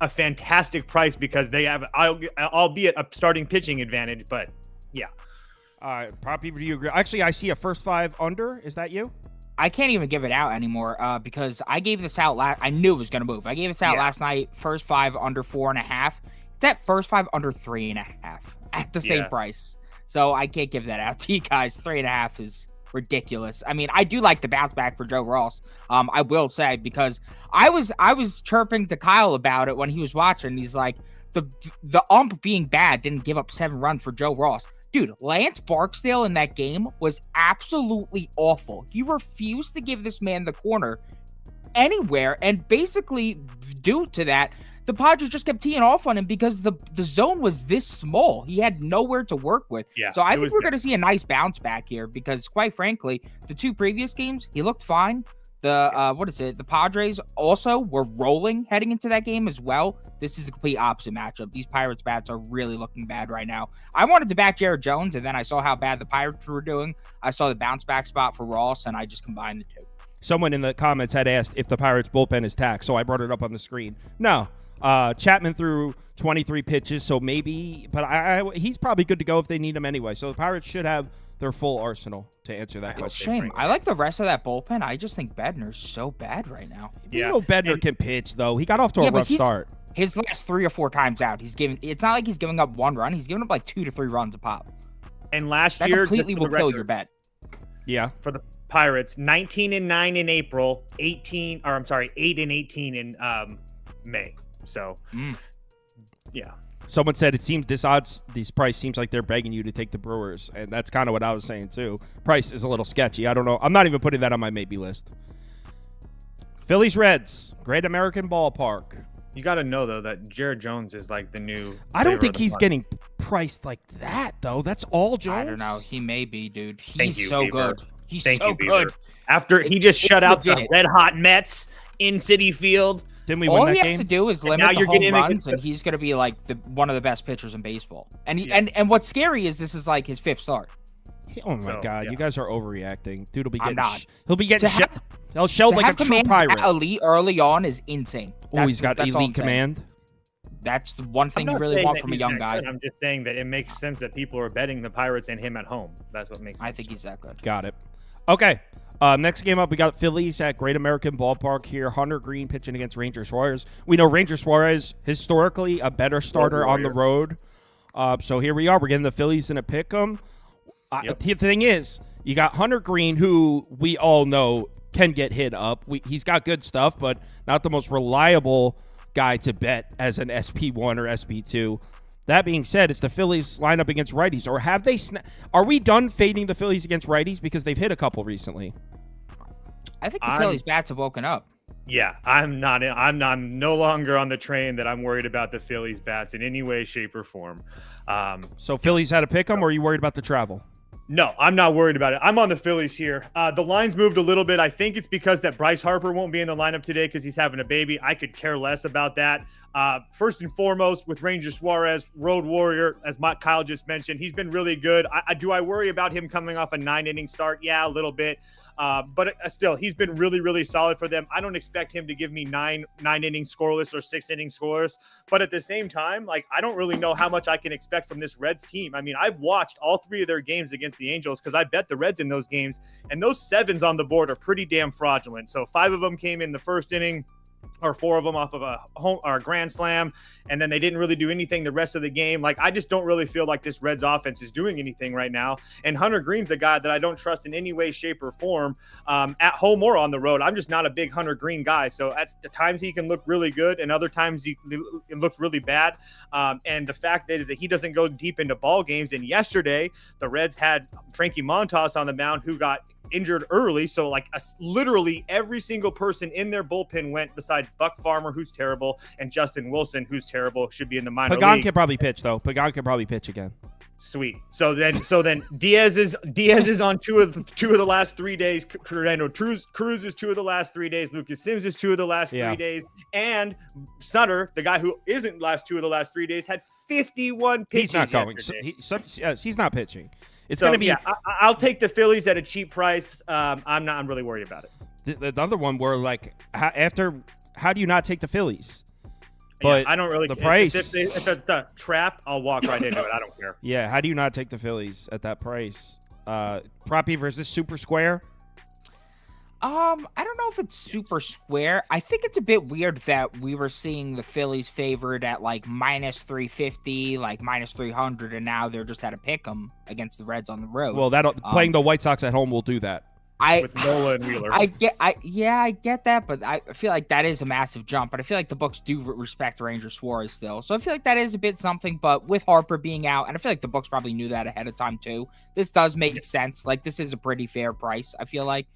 [SPEAKER 4] a fantastic price because they have, albeit a starting pitching advantage, but yeah.
[SPEAKER 1] All right, Poppy, do you agree? Actually, I see a first 5 under. Is that you?
[SPEAKER 5] I can't even give it out anymore because I gave this out I knew it was going to move. I gave this out last night, first 5 under 4.5. It's at first 5 under 3.5 at the same price. So I can't give that out to you guys. 3.5 is ridiculous. I mean, I do like the bounce back for Joe Ross. I will say, because I was chirping to Kyle about it when he was watching. He's like, the ump being bad didn't give up 7 runs for Joe Ross. Dude, Lance Barksdale in that game was absolutely awful. He refused to give this man the corner anywhere, and basically due to that, the Padres just kept teeing off on him because the zone was this small. He had nowhere to work with.
[SPEAKER 4] Yeah,
[SPEAKER 5] so I think we're going to see a nice bounce back here because, quite frankly, the 2 previous games, he looked fine. The Padres also were rolling heading into that game as well. This is a complete opposite matchup. These Pirates bats are really looking bad right now. I wanted to back Jared Jones, and then I saw how bad the Pirates were doing. I saw the bounce back spot for Ross, and I just combined the 2.
[SPEAKER 1] Someone in the comments had asked if the Pirates bullpen is taxed, so I brought it up on the screen. No. Chapman threw 23 pitches, so maybe, but he's probably good to go if they need him anyway. So the Pirates should have their full arsenal to answer that question.
[SPEAKER 5] Shame. I like the rest of that bullpen. I just think Bednar's so bad right now.
[SPEAKER 1] You know Bednar can pitch, though. He got off to a rough start.
[SPEAKER 5] His last 3 or 4 times out, it's not like he's giving up 1 run. He's giving up like 2 to 3 runs a pop.
[SPEAKER 4] And last
[SPEAKER 5] that
[SPEAKER 4] year,
[SPEAKER 5] completely will kill your bet.
[SPEAKER 1] Yeah.
[SPEAKER 4] For the Pirates, 19-9 in April, 8-18 in May. So, yeah.
[SPEAKER 1] Someone said this price seems like they're begging you to take the Brewers, and that's kind of what I was saying too. Price is a little sketchy. I don't know. I'm not even putting that on my maybe list. Phillies Reds, Great American Ballpark.
[SPEAKER 4] You got to know though that Jared Jones is like the new.
[SPEAKER 1] I don't think he's getting priced like that though. That's all Jones.
[SPEAKER 5] I don't know. He may be, dude.
[SPEAKER 4] Thank
[SPEAKER 5] He's
[SPEAKER 4] you,
[SPEAKER 5] so
[SPEAKER 4] Beaver.
[SPEAKER 5] good. He's
[SPEAKER 4] Thank
[SPEAKER 5] so
[SPEAKER 4] you, Beaver.
[SPEAKER 5] good.
[SPEAKER 4] After he just shut out the red hot Mets in Citi Field.
[SPEAKER 1] Didn't we
[SPEAKER 5] All
[SPEAKER 1] win
[SPEAKER 5] he
[SPEAKER 1] that
[SPEAKER 5] has
[SPEAKER 1] game?
[SPEAKER 5] to do is limit the home runs, and he's going to be like one of the best pitchers in baseball. And and what's scary is this is like his 5th start.
[SPEAKER 1] Oh my God, you guys are overreacting. Dude will be getting. He'll be getting
[SPEAKER 5] shelled
[SPEAKER 1] like a true pirate.
[SPEAKER 5] Elite early on is insane.
[SPEAKER 1] He's got elite command.
[SPEAKER 5] That's the one thing you really want from a young guy.
[SPEAKER 4] I'm just saying that it makes sense that people are betting the Pirates and him at home. That's what makes sense.
[SPEAKER 5] I think he's that good.
[SPEAKER 1] Got it. Okay. Next game up, we got Phillies at Great American Ballpark here. Hunter Green pitching against Ranger Suarez. We know Ranger Suarez, historically, a better starter on the road. So here we are. We're getting the Phillies in a pick'em. The thing is, you got Hunter Green, who we all know can get hit up. He's got good stuff, but not the most reliable guy to bet as an SP1 or SP2. That being said, it's the Phillies lineup against righties. Or have they? Are we done fading the Phillies against righties because they've hit a couple recently?
[SPEAKER 5] I think the Phillies bats have woken up.
[SPEAKER 4] Yeah, I'm no longer on the train that I'm worried about the Phillies bats in any way, shape, or form.
[SPEAKER 1] So Phillies had to pick them, or are you worried about the travel?
[SPEAKER 4] No, I'm not worried about it. I'm on the Phillies here. The line's moved a little bit. I think it's because that Bryce Harper won't be in the lineup today because he's having a baby. I could care less about that. First and foremost, with Ranger Suarez, Road Warrior, as Kyle just mentioned, he's been really good. Do I worry about him coming off a 9-inning start? Yeah, a little bit. But still, he's been really, really solid for them. I don't expect him to give me nine innings scoreless or 6 innings scoreless. But at the same time, like, I don't really know how much I can expect from this Reds team. I mean, I've watched all 3 of their games against the Angels because I bet the Reds in those games. And those 7s on the board are pretty damn fraudulent. So 5 of them came in the first inning, or 4 of them off of a home or a grand slam, and then they didn't really do anything the rest of the game. Like, I just don't really feel like this Reds offense is doing anything right now. And Hunter Green's a guy that I don't trust in any way, shape, or form, at home or on the road. I'm just not a big Hunter Green guy. So at the times he can look really good, and other times it looks really bad. And the fact is that he doesn't go deep into ball games. And yesterday, the Reds had Frankie Montas on the mound, who got injured early. So like literally every single person in their bullpen went, besides Buck Farmer, who's terrible, and Justin Wilson, who's terrible, should be in the minor leagues.
[SPEAKER 1] Pagan can probably pitch though. Pagan can probably pitch again.
[SPEAKER 4] Sweet. So then Diaz is on two of the last 3 days. Fernando Cruz is 2 of the last 3 days. Lucas Sims is 2 of the last 3 days. And Sutter, the guy who isn't 2 of the last 3 days, had 51 pitches.
[SPEAKER 1] He's not going. He's not pitching. It's going to be.
[SPEAKER 4] Yeah, I'll take the Phillies at a cheap price. I'm really worried about it.
[SPEAKER 1] The other one were like, how do you not take the Phillies? But
[SPEAKER 4] yeah, I don't really.
[SPEAKER 1] The price.
[SPEAKER 4] If it's a trap, I'll walk right into it. I don't care.
[SPEAKER 1] Yeah, how do you not take the Phillies at that price? Proppy versus Super Square.
[SPEAKER 5] I don't know if it's super square. I think it's a bit weird that we were seeing the Phillies favored at like -350, like -300, and now they're just at a pick'em against the Reds on the road.
[SPEAKER 1] Well, playing the White Sox at home will do that.
[SPEAKER 4] With Nola and Wheeler.
[SPEAKER 5] I get that, but I feel like that is a massive jump. But I feel like the books do respect Ranger Suarez still, so I feel like that is a bit something. But with Harper being out, and I feel like the books probably knew that ahead of time too. This does make sense. Like, this is a pretty fair price, I feel like.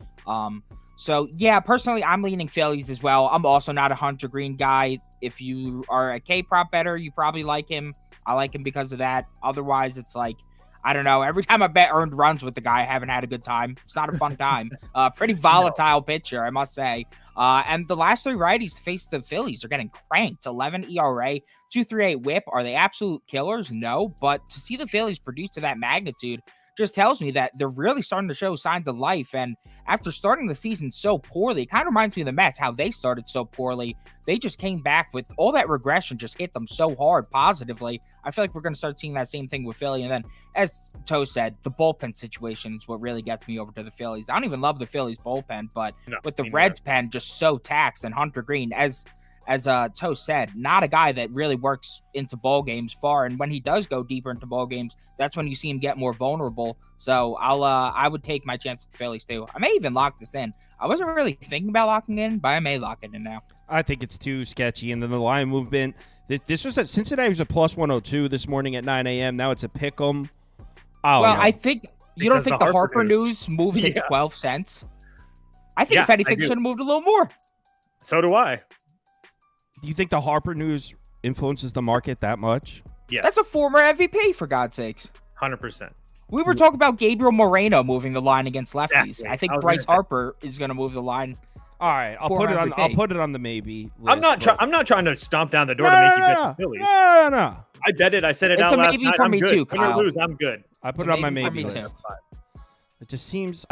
[SPEAKER 5] So yeah, personally, I'm leaning Phillies as well. I'm also not a Hunter Green guy. If you are a K-prop bettor, you probably like him. I like him because of that. Otherwise, it's like, I don't know. Every time I bet earned runs with the guy, I haven't had a good time. It's not a fun time. Pretty volatile pitcher, I must say. And the last 3 righties to face the Phillies are getting cranked. 11 ERA, 2.38 WHIP. Are they absolute killers? No. But to see the Phillies produce to that magnitude just tells me that they're really starting to show signs of life. And after starting the season so poorly, it kind of reminds me of the Mets, how they started so poorly. They just came back with all that regression, just hit them so hard positively. I feel like we're going to start seeing that same thing with Philly. And then, as Toe said, the bullpen situation is what really gets me over to the Phillies. I don't even love the Phillies bullpen, but with the Reds pen just so taxed, and Hunter Green, as as Toast said, not a guy that really works into ball games far. And when he does go deeper into ball games, that's when you see him get more vulnerable. So I would take my chance with Phillies too. I may even lock this in. I wasn't really thinking about locking in, but I may lock it in now.
[SPEAKER 1] I think it's too sketchy. And then the line movement. This was at Cincinnati was a plus 102 this morning at 9 a.m. Now it's a pick 'em.
[SPEAKER 5] I think you don't think the Harper
[SPEAKER 4] news
[SPEAKER 5] moves at 12 cents? I think if anything, should have moved a little more.
[SPEAKER 4] So do I.
[SPEAKER 1] Do you think the Harper news influences the market that much?
[SPEAKER 4] Yes.
[SPEAKER 5] That's a former MVP, for God's sakes.
[SPEAKER 4] 100%.
[SPEAKER 5] We were talking about Gabriel Moreno moving the line against lefties.
[SPEAKER 4] Exactly.
[SPEAKER 5] I think Bryce Harper is going to move the line.
[SPEAKER 1] All right, I'll put it on the maybe list.
[SPEAKER 4] I'm not trying to stomp down the door to make you bet the Phillies.
[SPEAKER 1] No.
[SPEAKER 4] I bet it. I said it
[SPEAKER 5] It's
[SPEAKER 4] out
[SPEAKER 5] a
[SPEAKER 4] last
[SPEAKER 5] maybe
[SPEAKER 4] night.
[SPEAKER 5] for
[SPEAKER 4] I'm
[SPEAKER 5] me
[SPEAKER 4] good.
[SPEAKER 5] too,
[SPEAKER 4] Win or
[SPEAKER 5] Kyle.
[SPEAKER 4] lose, I'm good.
[SPEAKER 1] I put it on my maybe
[SPEAKER 5] for me
[SPEAKER 1] list.
[SPEAKER 5] too.
[SPEAKER 1] It just seems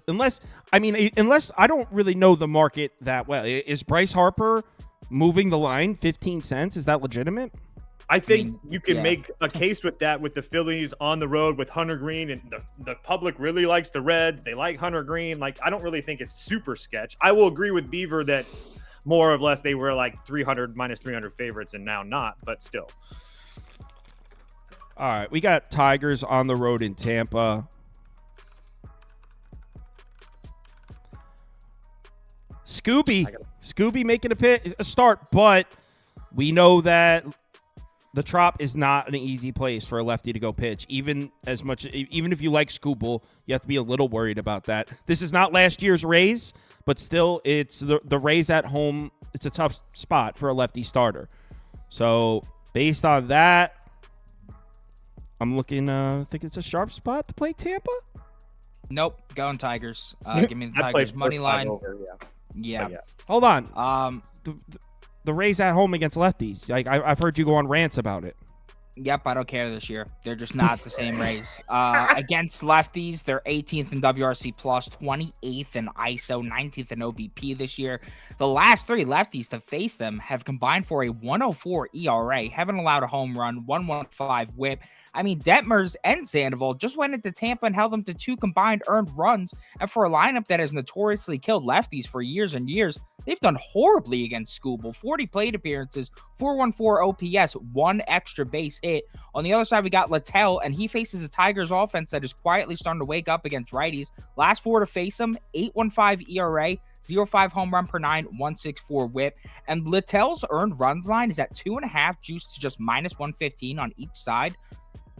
[SPEAKER 1] unless I don't really know the market that well. Is Bryce Harper moving the line 15 cents? Is that legitimate?
[SPEAKER 4] I think you can make a case with that with the Phillies on the road with Hunter Green, and the public really likes the Reds. They like Hunter Green. Like, I don't really think it's super sketch. I will agree with Beaver that more or less they were like 300 minus 300 favorites and now not, but still.
[SPEAKER 1] All right, we got Tigers on the road in Tampa. Scooby making a start, but we know that the Trop is not an easy place for a lefty to go pitch. Even if you like Scooble, you have to be a little worried about that. This is not last year's Rays, but still, it's the Rays at home. It's a tough spot for a lefty starter. So based on that, I'm looking. I think it's a sharp spot to play Tampa.
[SPEAKER 5] Nope, going Tigers. Give me the Tigers money line. Yeah.
[SPEAKER 1] Hold on. The Rays at home against lefties. Like I've heard you go on rants about it.
[SPEAKER 5] Yep, I don't care this year. They're just not the same Rays. Against lefties, they're 18th in WRC+, 28th in ISO, 19th in OBP this year. The last three lefties to face them have combined for a 104 ERA, haven't allowed a home run, 115 whip. I mean, Detmers and Sandoval just went into Tampa and held them to 2 combined earned runs. And for a lineup that has notoriously killed lefties for years and years, they've done horribly against Scooble. 40 plate appearances, 414 OPS, 1 extra base hit. On the other side, we got Littell, and he faces a Tigers offense that is quietly starting to wake up against righties. Last 4 to face him, 8.15 ERA, 0.5 home run per 9, 1.64 whip. And Littell's earned runs line is at 2.5, juiced to just minus 115 on each side.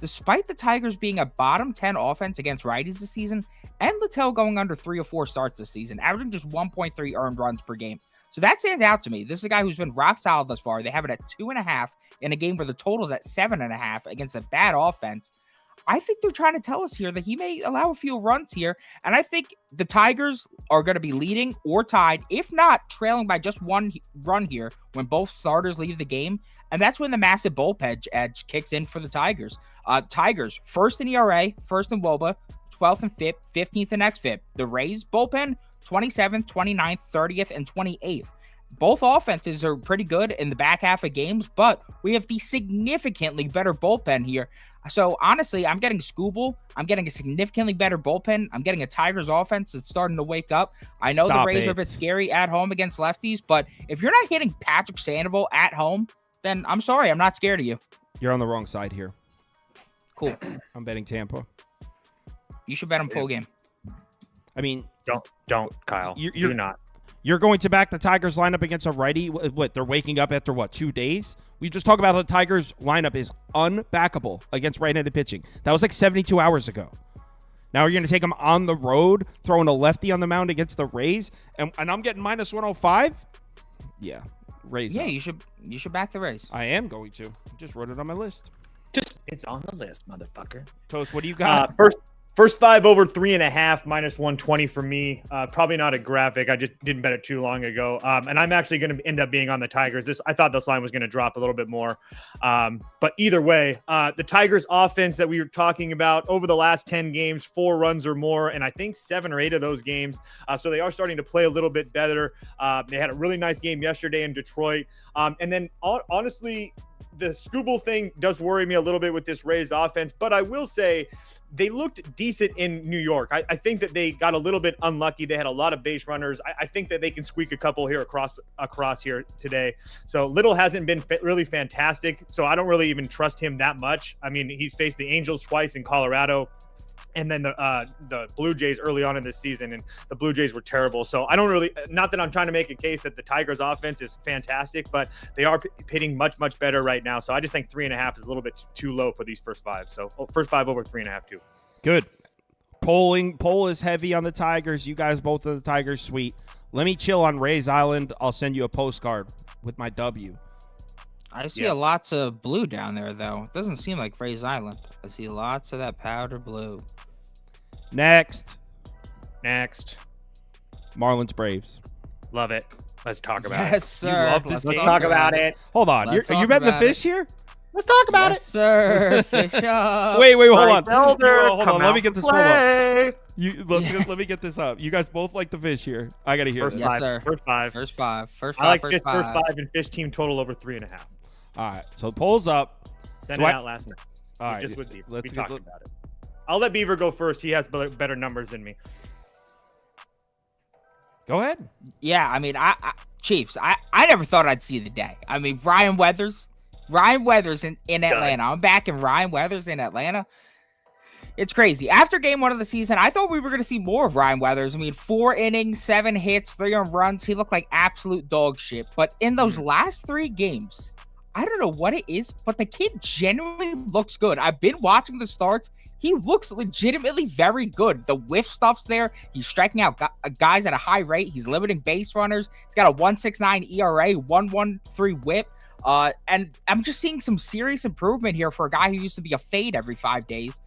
[SPEAKER 5] Despite the Tigers being a bottom 10 offense against righties this season, and Littell going under 3 or 4 starts this season, averaging just 1.3 earned runs per game. So that stands out to me. This is a guy who's been rock solid thus far. They have it at 2.5 in a game where the total is at 7.5 against a bad offense. I think they're trying to tell us here that he may allow a few runs here. And I think the Tigers are going to be leading or tied, if not trailing by just 1 run here when both starters leave the game. And that's when the massive bullpen edge kicks in for the Tigers. Tigers, first in ERA, first in WOBA, 12th in FIP, 15th in XFIP. The Rays bullpen, 27th, 29th, 30th, and 28th. Both offenses are pretty good in the back half of games, but we have the significantly better bullpen here. So honestly, I'm getting Scooble. I'm getting a significantly better bullpen. I'm getting a Tigers offense that's starting to wake up. I know the Rays are a bit scary at home against lefties, but if you're not hitting Patrick Sandoval at home, then I'm sorry, I'm not scared of you.
[SPEAKER 1] You're on the wrong side here.
[SPEAKER 5] Cool.
[SPEAKER 1] I'm betting Tampa.
[SPEAKER 5] You should bet him full game.
[SPEAKER 1] I mean,
[SPEAKER 4] don't, Kyle. You're not.
[SPEAKER 1] You're going to back the Tigers lineup against a righty? What, they're waking up after, 2 days? We just talked about the Tigers lineup is unbackable against right-handed pitching. That was like 72 hours ago. Now you're going to take them on the road, throwing a lefty on the mound against the Rays, and I'm getting minus 105? Yeah, Rays.
[SPEAKER 5] Yeah,
[SPEAKER 1] up.
[SPEAKER 5] you should back the Rays.
[SPEAKER 1] I am going to. I just wrote it on my list.
[SPEAKER 4] It's on the list, motherfucker.
[SPEAKER 1] Toast, what do you got?
[SPEAKER 4] First 5 over 3.5, minus 120 for me. Probably not a graphic. I just didn't bet it too long ago. And I'm actually going to end up being on the Tigers. I thought this line was going to drop a little bit more. But either way, the Tigers offense that we were talking about over the last 10 games, 4 runs or more, and I think 7 or 8 of those games. So they are starting to play a little bit better. They had a really nice game yesterday in Detroit. And then honestly, the Scooble thing does worry me a little bit with this Rays offense, but I will say they looked decent in New York. I think that they got a little bit unlucky. They had a lot of base runners. I think that they can squeak a couple here across here today. So Little hasn't been really fantastic, so I don't really even trust him that much. I mean, he's faced the Angels twice in Colorado, and then the Blue Jays early on in this season, and the Blue Jays were terrible. So I don't really, not that I'm trying to make a case that the Tigers offense is fantastic, but they are pitting much, much better right now. So I just think 3.5 is a little bit too low for these first 5. So first 5 over 3.5 too.
[SPEAKER 1] Good. Poll is heavy on the Tigers. You guys both are the Tigers. Sweet. Let me chill on Rays Island. I'll send you a postcard with my W.
[SPEAKER 5] I see lots of blue down there, though. It doesn't seem like Rays Island. I see lots of that powder blue.
[SPEAKER 1] Next.
[SPEAKER 4] Marlins
[SPEAKER 1] Braves.
[SPEAKER 4] Love it. Let's talk about it.
[SPEAKER 5] Yes, sir.
[SPEAKER 4] You love this game. Let's talk about it.
[SPEAKER 1] Hold on. Are you betting the fish here?
[SPEAKER 4] Let's talk about it.
[SPEAKER 5] Yes, sir. Fish up.
[SPEAKER 1] Wait, hold on.
[SPEAKER 4] Hold
[SPEAKER 1] on. Let me get this pulled up.
[SPEAKER 4] Let
[SPEAKER 1] me get this up. You guys both like the fish here. I got to hear
[SPEAKER 4] first
[SPEAKER 1] this.
[SPEAKER 5] Yes, sir.
[SPEAKER 4] First five.
[SPEAKER 5] I like
[SPEAKER 4] first five and fish team total over 3.5.
[SPEAKER 1] All right. So the poll's up.
[SPEAKER 4] Sent it out last night.
[SPEAKER 1] All right.
[SPEAKER 4] Just with Beaver.
[SPEAKER 1] We
[SPEAKER 4] talked about it. I'll let Beaver go first. He has better numbers than me.
[SPEAKER 1] Go ahead.
[SPEAKER 5] Yeah, I mean, Chiefs, I never thought I'd see the day. I mean, Ryan Weathers in Atlanta. I'm backing Ryan Weathers in Atlanta. It's crazy. After game 1 of the season, I thought we were going to see more of Ryan Weathers. I mean, 4 innings, 7 hits, 3 earned runs. He looked like absolute dog shit. But in those last 3 games, I don't know what it is, but the kid genuinely looks good. I've been watching the starts. He looks legitimately very good. The whiff stuff's there. He's striking out guys at a high rate. He's limiting base runners. He's got a 1.69 ERA, 1.13 whip. And I'm just seeing some serious improvement here for a guy who used to be a fade every 5 days.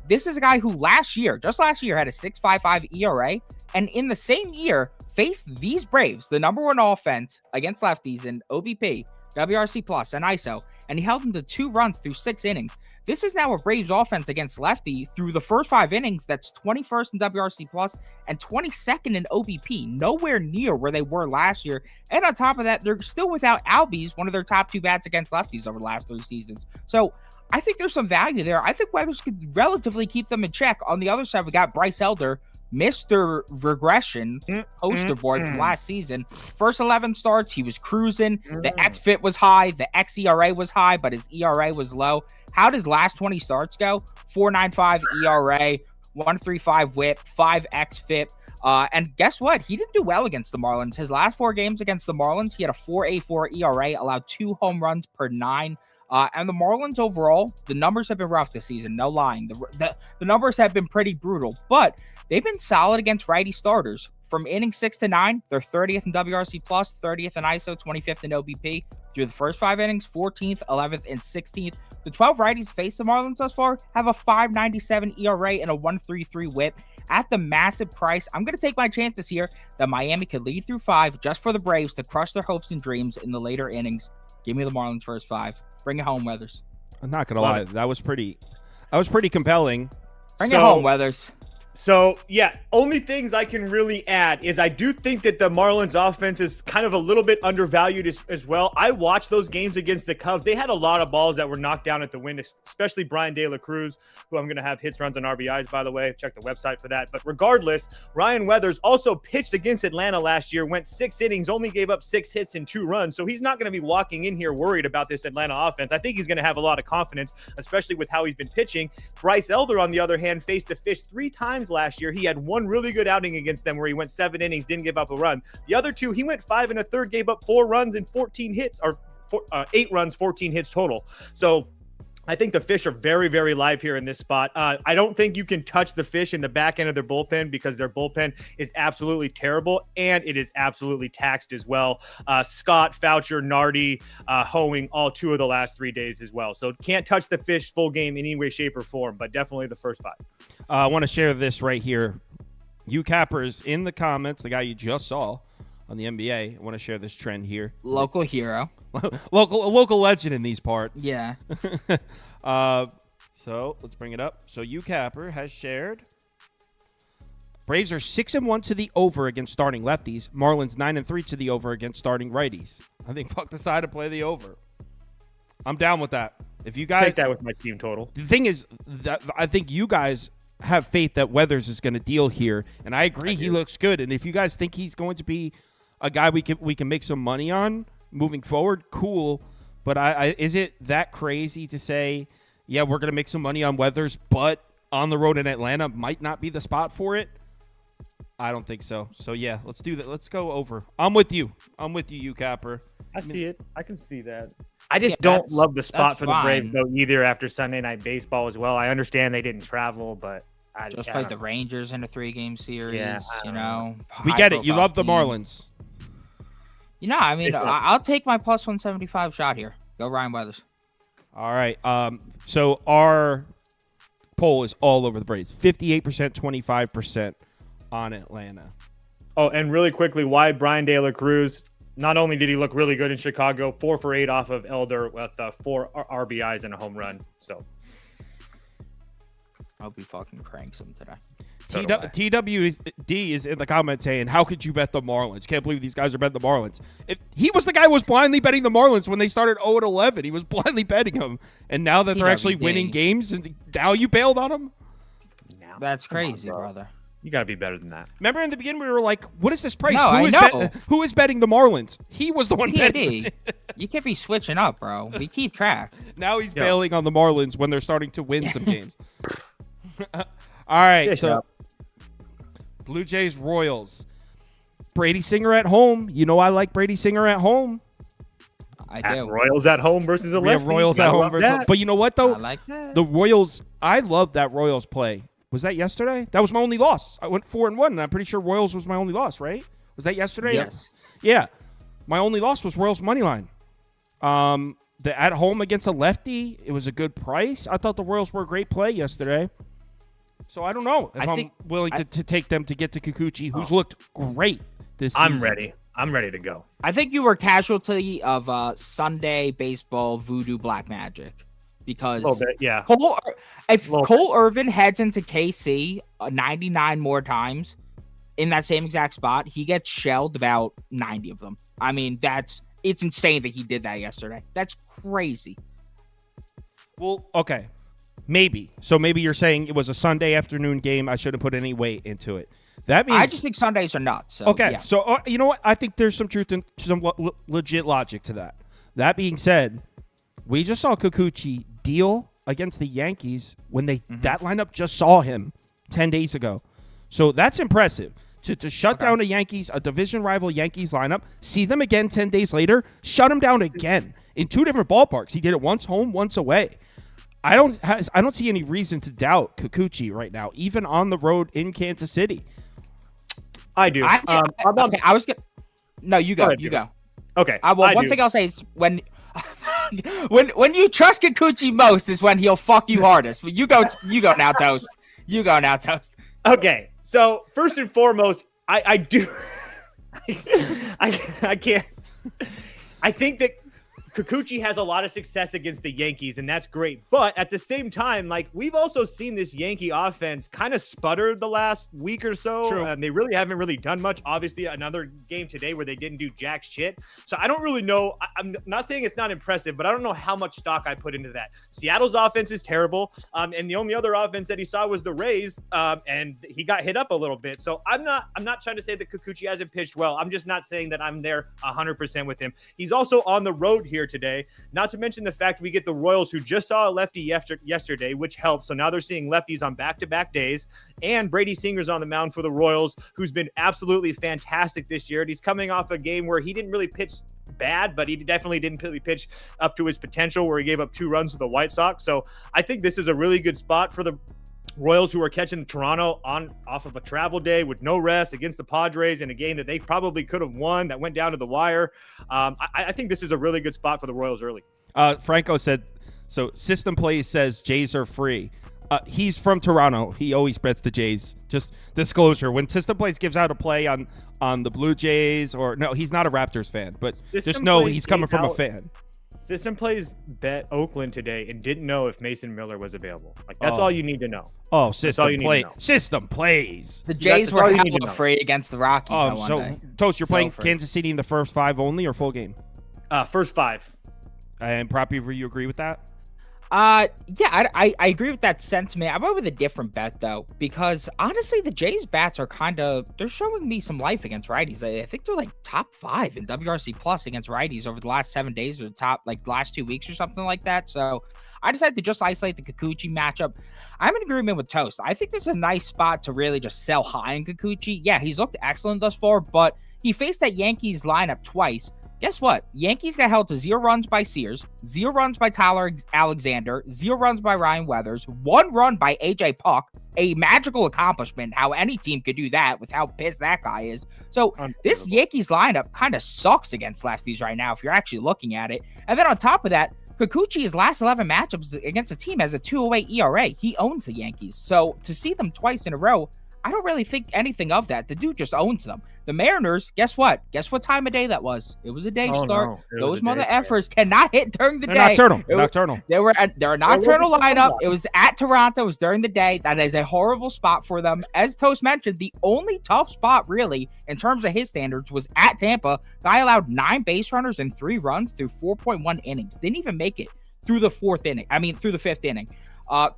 [SPEAKER 5] This is a guy who just last year, had a 6.55 ERA. And in the same year, faced these Braves, the number 1 offense against lefties in OBP, WRC plus, and ISO. And he held them to 2 runs through 6 innings. This is now a Braves offense against lefty through the first 5 innings. That's 21st in WRC plus and 22nd in OBP. Nowhere near where they were last year. And on top of that, they're still without Albies, one of their top 2 bats against lefties over the last 3 seasons. So I think there's some value there. I think Weathers could relatively keep them in check. On the other side, we got Bryce Elder, Mr. Regression poster board from last season. First 11 starts, he was cruising. The xFIP was high. The xERA was high, but his ERA was low. How does last 20 starts go? 4.95 ERA, 1.35 whip, 5 xFIP. And guess what? He didn't do well against the Marlins. His last 4 games against the Marlins, he had a 4.84 ERA, allowed 2 home runs per 9. And the Marlins overall, the numbers have been rough this season. No lying. The numbers have been pretty brutal, but they've been solid against righty starters. From innings 6 to 9, they're 30th in WRC plus, 30th in ISO, 25th in OBP. Through the first 5 innings, 14th, 11th, and 16th. The 12 righties faced the Marlins thus far have a 5.97 ERA and a 1.33 whip. At the massive price, I'm going to take my chances here that Miami could lead through 5 just for the Braves to crush their hopes and dreams in the later innings. Give me the Marlins first 5. Bring it home, Weathers.
[SPEAKER 1] I'm not going to lie. That was pretty compelling.
[SPEAKER 5] Bring it home, Weathers.
[SPEAKER 4] So, yeah, only things I can really add is I do think that the Marlins offense is kind of a little bit undervalued as well. I watched those games against the Cubs. They had a lot of balls that were knocked down at the wind, especially Brian De La Cruz, who I'm going to have hits, runs, and RBIs, by the way. Check the website for that. But regardless, Ryan Weathers also pitched against Atlanta last year, went 6 innings, only gave up 6 hits and 2 runs. So he's not going to be walking in here worried about this Atlanta offense. I think he's going to have a lot of confidence, especially with how he's been pitching. Bryce Elder, on the other hand, faced the Fish 3 times last year. He had 1 really good outing against them where he went 7 innings, didn't give up a run. The other 2, he went 5 1/3, gave up 4 runs and 14 hits, or 8 runs, 14 hits total. So I think the Fish are very, very live here in this spot. I don't think you can touch the Fish in the back end of their bullpen because their bullpen is absolutely terrible and it is absolutely taxed as well. Scott, Foucher, Nardi, Hoeing, all 2 of the last 3 days as well. So can't touch the Fish full game in any way, shape, or form, but definitely the first 5.
[SPEAKER 1] I want to share this right here. YouCapper is in the comments, the guy you just saw on the NBA. I want to share this trend here.
[SPEAKER 5] Local hero.
[SPEAKER 1] local legend in these parts.
[SPEAKER 5] Yeah.
[SPEAKER 1] So let's bring it up. So YouCapper has shared Braves are 6-1 to the over against starting lefties. Marlins 9-3 to the over against starting righties. I think fuck the side to play the over. I'm down with that. If you guys
[SPEAKER 4] Take that with my team total.
[SPEAKER 1] The thing is that I think you guys have faith that Weathers is going to deal here, and I agree he looks good. And if you guys think he's going to be a guy we can make some money on moving forward, cool. But is it that crazy to say, yeah, we're going to make some money on Weathers, but on the road in Atlanta might not be the spot for it? I don't think so. So, yeah, let's do that. Let's go over. I'm with you, YouCapper.
[SPEAKER 4] I see it. I can see that. I just don't love the spot for the Braves, though, either after Sunday Night Baseball as well. I understand they didn't travel, but I
[SPEAKER 5] just played the Rangers in a 3-game series.
[SPEAKER 4] Yeah,
[SPEAKER 5] you know,
[SPEAKER 1] we get it. You love the Marlins.
[SPEAKER 5] You know, I mean, I'll take my plus 175 shot here. Go Ryan Weathers.
[SPEAKER 1] All right. So our poll is all over the Braves. 58%, 25% on Atlanta.
[SPEAKER 4] Oh, and really quickly, why Brian De La Cruz? Not only did he look really good in Chicago, 4 for 8 off of Elder with 4 RBIs and a home run. So
[SPEAKER 5] I'll be fucking cranks him today.
[SPEAKER 1] TWD is in the comments saying, how could you bet the Marlins? Can't believe these guys are betting the Marlins. If he was the guy who was blindly betting the Marlins when they started 0-11. He was blindly betting them. And now that they're actually winning games, and now you bailed on them?
[SPEAKER 5] That's crazy, brother.
[SPEAKER 4] You got to be better than that.
[SPEAKER 1] Remember in the beginning we were like, what is this price?
[SPEAKER 5] No,
[SPEAKER 1] who is betting the Marlins? He was the one betting.
[SPEAKER 5] You can't be switching up, bro. We keep track.
[SPEAKER 1] Now he's bailing on the Marlins when they're starting to win some games. All right, so Blue Jays Royals. Brady Singer at home. You know I like Brady Singer at home.
[SPEAKER 5] I do.
[SPEAKER 4] Royals at home versus a lefty.
[SPEAKER 1] We have Royals at home versus. But you know what though?
[SPEAKER 5] I like that.
[SPEAKER 1] The Royals. I love that Royals play. Was that yesterday? That was my only loss. I went 4-1, and I'm pretty sure Royals was my only loss. Right? Was that yesterday?
[SPEAKER 5] Yes.
[SPEAKER 1] Yeah. My only loss was Royals money line. The at home against a lefty. It was a good price. I thought the Royals were a great play yesterday. So I don't know if I'm willing to take them to get to Kikuchi, who's looked great this season.
[SPEAKER 4] I'm ready. I'm ready to go.
[SPEAKER 5] I think you were casualty of Sunday baseball voodoo black magic because
[SPEAKER 4] a little bit, yeah.
[SPEAKER 5] If Cole Irvin heads into KC 99 more times in that same exact spot, he gets shelled about 90 of them. I mean, it's insane that he did that yesterday. That's crazy.
[SPEAKER 1] Well, okay. Maybe. So maybe you're saying it was a Sunday afternoon game. I shouldn't put any weight into it. That means
[SPEAKER 5] I just think Sundays are nuts. So,
[SPEAKER 1] okay.
[SPEAKER 5] Yeah.
[SPEAKER 1] So you know what? I think there's some truth and some legit logic to that. That being said, we just saw Kikuchi deal against the Yankees when that lineup just saw him 10 days ago. So that's impressive. To shut down a division rival Yankees lineup, see them again 10 days later, shut them down again in 2 different ballparks. He did it once home, once away. I don't see any reason to doubt Kikuchi right now, even on the road in Kansas City.
[SPEAKER 4] I do.
[SPEAKER 5] No, you go. You go.
[SPEAKER 4] Okay.
[SPEAKER 5] One thing I'll say is when you trust Kikuchi most is when he'll fuck you hardest. But you go now, Toast. You go now, Toast.
[SPEAKER 4] Okay. So first and foremost, I do. I can't. I think that Kikuchi has a lot of success against the Yankees, and that's great. But at the same time, like, we've also seen this Yankee offense kind of sputter the last week or so.
[SPEAKER 1] True.
[SPEAKER 4] They really haven't really done much. Obviously, another game today where they didn't do jack shit. So I don't really know. I'm not saying it's not impressive, but I don't know how much stock I put into that. Seattle's offense is terrible, and the only other offense that he saw was the Rays, and he got hit up a little bit. So I'm not trying to say that Kikuchi hasn't pitched well. I'm just not saying that I'm there 100% with him. He's also on the road here today, not to mention the fact we get the Royals, who just saw a lefty yesterday, which helps. So now they're seeing lefties on back-to-back days, and Brady Singer's on the mound for the Royals, who's been absolutely fantastic this year. And he's coming off a game where he didn't really pitch bad, but he definitely didn't really pitch up to his potential, where he gave up 2 runs to the White Sox. So I think this is a really good spot for the Royals, who are catching Toronto off of a travel day with no rest against the Padres in a game that they probably could have won, that went down to the wire. I think this is a really good spot for the Royals early.
[SPEAKER 1] Franco said, so System Plays says Jays are free. He's from Toronto. He always bets the Jays. Just disclosure, when System Plays gives out a play on the Blue Jays, or no, he's not a Raptors fan, but just know he's coming from a fan.
[SPEAKER 4] System Plays bet Oakland today and didn't know if Mason Miller was available. Like, that's all you need to know.
[SPEAKER 1] Oh, System Plays.
[SPEAKER 5] The Jays were hella free against the Rockies.
[SPEAKER 1] So Toast, you're playing Kansas City in the first 5 only, or full game?
[SPEAKER 4] First 5.
[SPEAKER 1] And Prop Beaver, you agree with that?
[SPEAKER 5] Yeah, I agree with that sentiment. I went with a different bet though, because honestly, the Jays bats are they're showing me some life against righties. I think they're like top 5 in WRC plus against righties over the last 7 days, or the top like last 2 weeks or something like that. So I decided to just isolate the Kikuchi matchup. I'm in agreement with Toast. I think this is a nice spot to really just sell high in Kikuchi. Yeah, he's looked excellent thus far, but he faced that Yankees lineup twice. Guess what? Yankees got held to 0 runs by Sears, 0 runs by Tyler Alexander, 0 runs by Ryan Weathers, 1 run by AJ Puck. A magical accomplishment, how any team could do that with how pissed that guy is. So this Yankees lineup kind of sucks against lefties right now if you're actually looking at it. And then on top of that, Kikuchi's last 11 matchups against a team has a 2.08 ERA. He owns the Yankees. So to see them twice in a row, I don't really think anything of that. The dude just owns them. The Mariners, guess what? Guess what time of day that was? It was a day start.
[SPEAKER 4] No.
[SPEAKER 5] Those mother effers cannot hit during the day.
[SPEAKER 1] Nocturnal.
[SPEAKER 5] They're a nocturnal lineup. It was at Toronto. It was during the day. That is a horrible spot for them. As Toast mentioned, the only tough spot really in terms of his standards was at Tampa. Guy allowed 9 base runners and 3 runs through 4.1 innings. Didn't even make it through the 5th inning.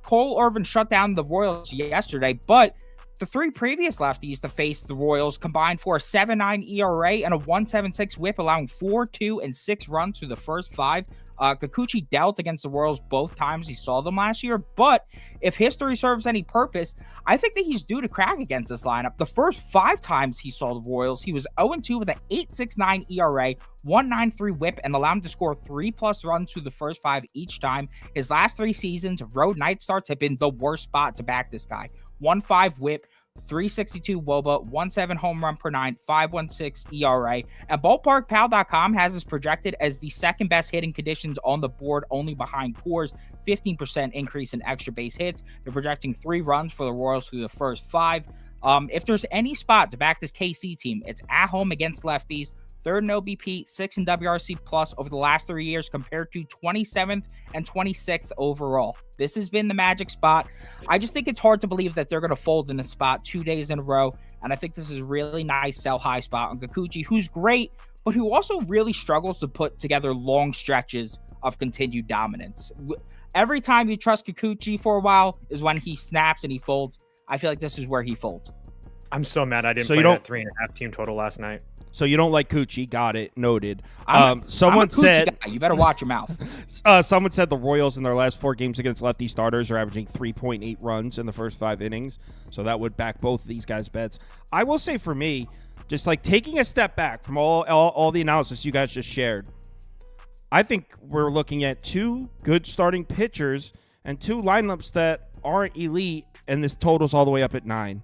[SPEAKER 5] Cole Irvin shut down the Royals yesterday, but the 3 previous lefties to face the Royals combined for a 7.9 ERA and a 1.76 whip, allowing 4, 2, and 6 runs through the first 5. Kikuchi dealt against the Royals both times he saw them last year, but if history serves any purpose, I think that he's due to crack against this lineup. The first 5 times he saw the Royals, he was 0-2 with an 8.69 ERA, 1.93 whip, and allowed him to score 3+ runs through the first 5 each time. His last 3 seasons of road night starts have been the worst spot to back this guy. 1.5 whip, 3.62 WOBA, 1.7 home run per 9, 5.16 ERA. And BallparkPal.com has us projected as the second best hitting conditions on the board, only behind Coors. 15% increase in extra base hits. They're projecting 3 runs for the Royals through the first 5. If there's any spot to back this KC team, it's at home against lefties. 3rd in OBP, 6th in WRC plus over the last 3 years, compared to 27th and 26th overall. This has been the magic spot. I just think it's hard to believe that they're going to fold in a spot 2 days in a row. And I think this is a really nice sell high spot on Kikuchi, who's great, but who also really struggles to put together long stretches of continued dominance. Every time you trust Kikuchi for a while is when he snaps and he folds. I feel like this is where he folds.
[SPEAKER 4] I'm so mad I didn't play that 3.5 team total last night.
[SPEAKER 1] So you don't like Coochie. Got it. Noted.
[SPEAKER 5] Someone said you better watch your mouth.
[SPEAKER 1] Someone said the Royals in their last 4 games against lefty starters are averaging 3.8 runs in the first 5 innings. So that would back both of these guys' bets. I will say for me, just like taking a step back from all the analysis you guys just shared, I think we're looking at 2 good starting pitchers and 2 lineups that aren't elite, and this totals all the way up at 9.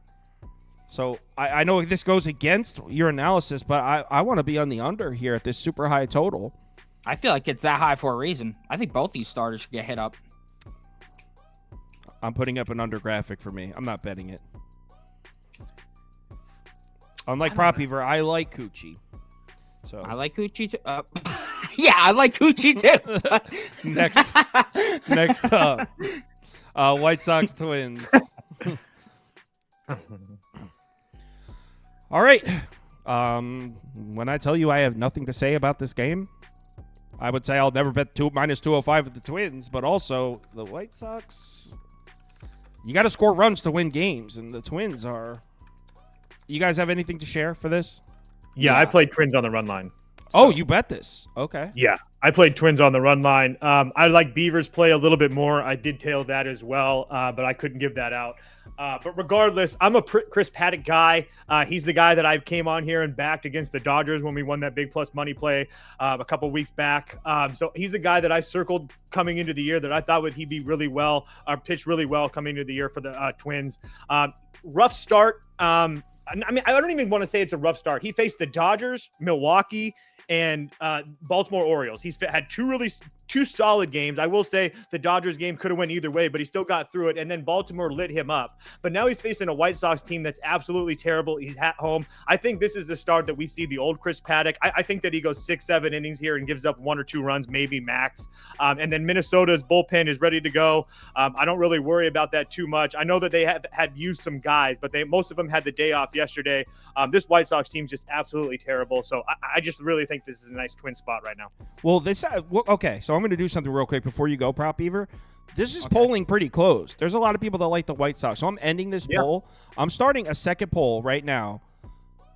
[SPEAKER 1] So I know this goes against your analysis, but I want to be on the under here at this super high total.
[SPEAKER 5] I feel like it's that high for a reason. I think both these starters should get hit up.
[SPEAKER 1] I'm putting up an under graphic for me. I'm not betting it. Unlike Prop Beaver, I like Coochie. So
[SPEAKER 5] I like Coochie too. Yeah, I like Coochie too.
[SPEAKER 1] Next up, White Sox Twins. All right. When I tell you I have nothing to say about this game, I would say I'll never bet minus 205 with the Twins, but also the White Sox, you got to score runs to win games, and the Twins are. You guys have anything to share for this?
[SPEAKER 4] Yeah. I played Twins on the run line. So.
[SPEAKER 1] Oh, you bet this. Okay.
[SPEAKER 4] Yeah, I played Twins on the run line. I like Beaver's play a little bit more. I did tail that as well, but I couldn't give that out. But regardless, I'm a Chris Paddock guy. He's the guy that I came on here and backed against the Dodgers when we won that big plus money play a couple weeks back. So he's the guy that I circled coming into the year that I thought he'd be really well, or pitch really well coming into the year for the Twins. Rough start. I mean, I don't even want to say it's a rough start. He faced the Dodgers, Milwaukee, and Baltimore Orioles. He's had 2 solid games. I will say the Dodgers game could have went either way, but he still got through it. And then Baltimore lit him up. But now he's facing a White Sox team that's absolutely terrible. He's at home. I think this is the start that we see the old Chris Paddock. I think that he goes 6-7 innings here and gives up 1 or 2 runs, maybe max. And then Minnesota's bullpen is ready to go. I don't really worry about that too much. I know that they had used some guys, but most of them had the day off yesterday. This White Sox team's just absolutely terrible. So I just really think this is a nice twin spot right now.
[SPEAKER 1] Well, okay. So I'm going to do something real quick before you go, Prop Beaver. This is polling pretty close. There's a lot of people that like the White Sox. So I'm ending this poll. I'm starting a second poll right now.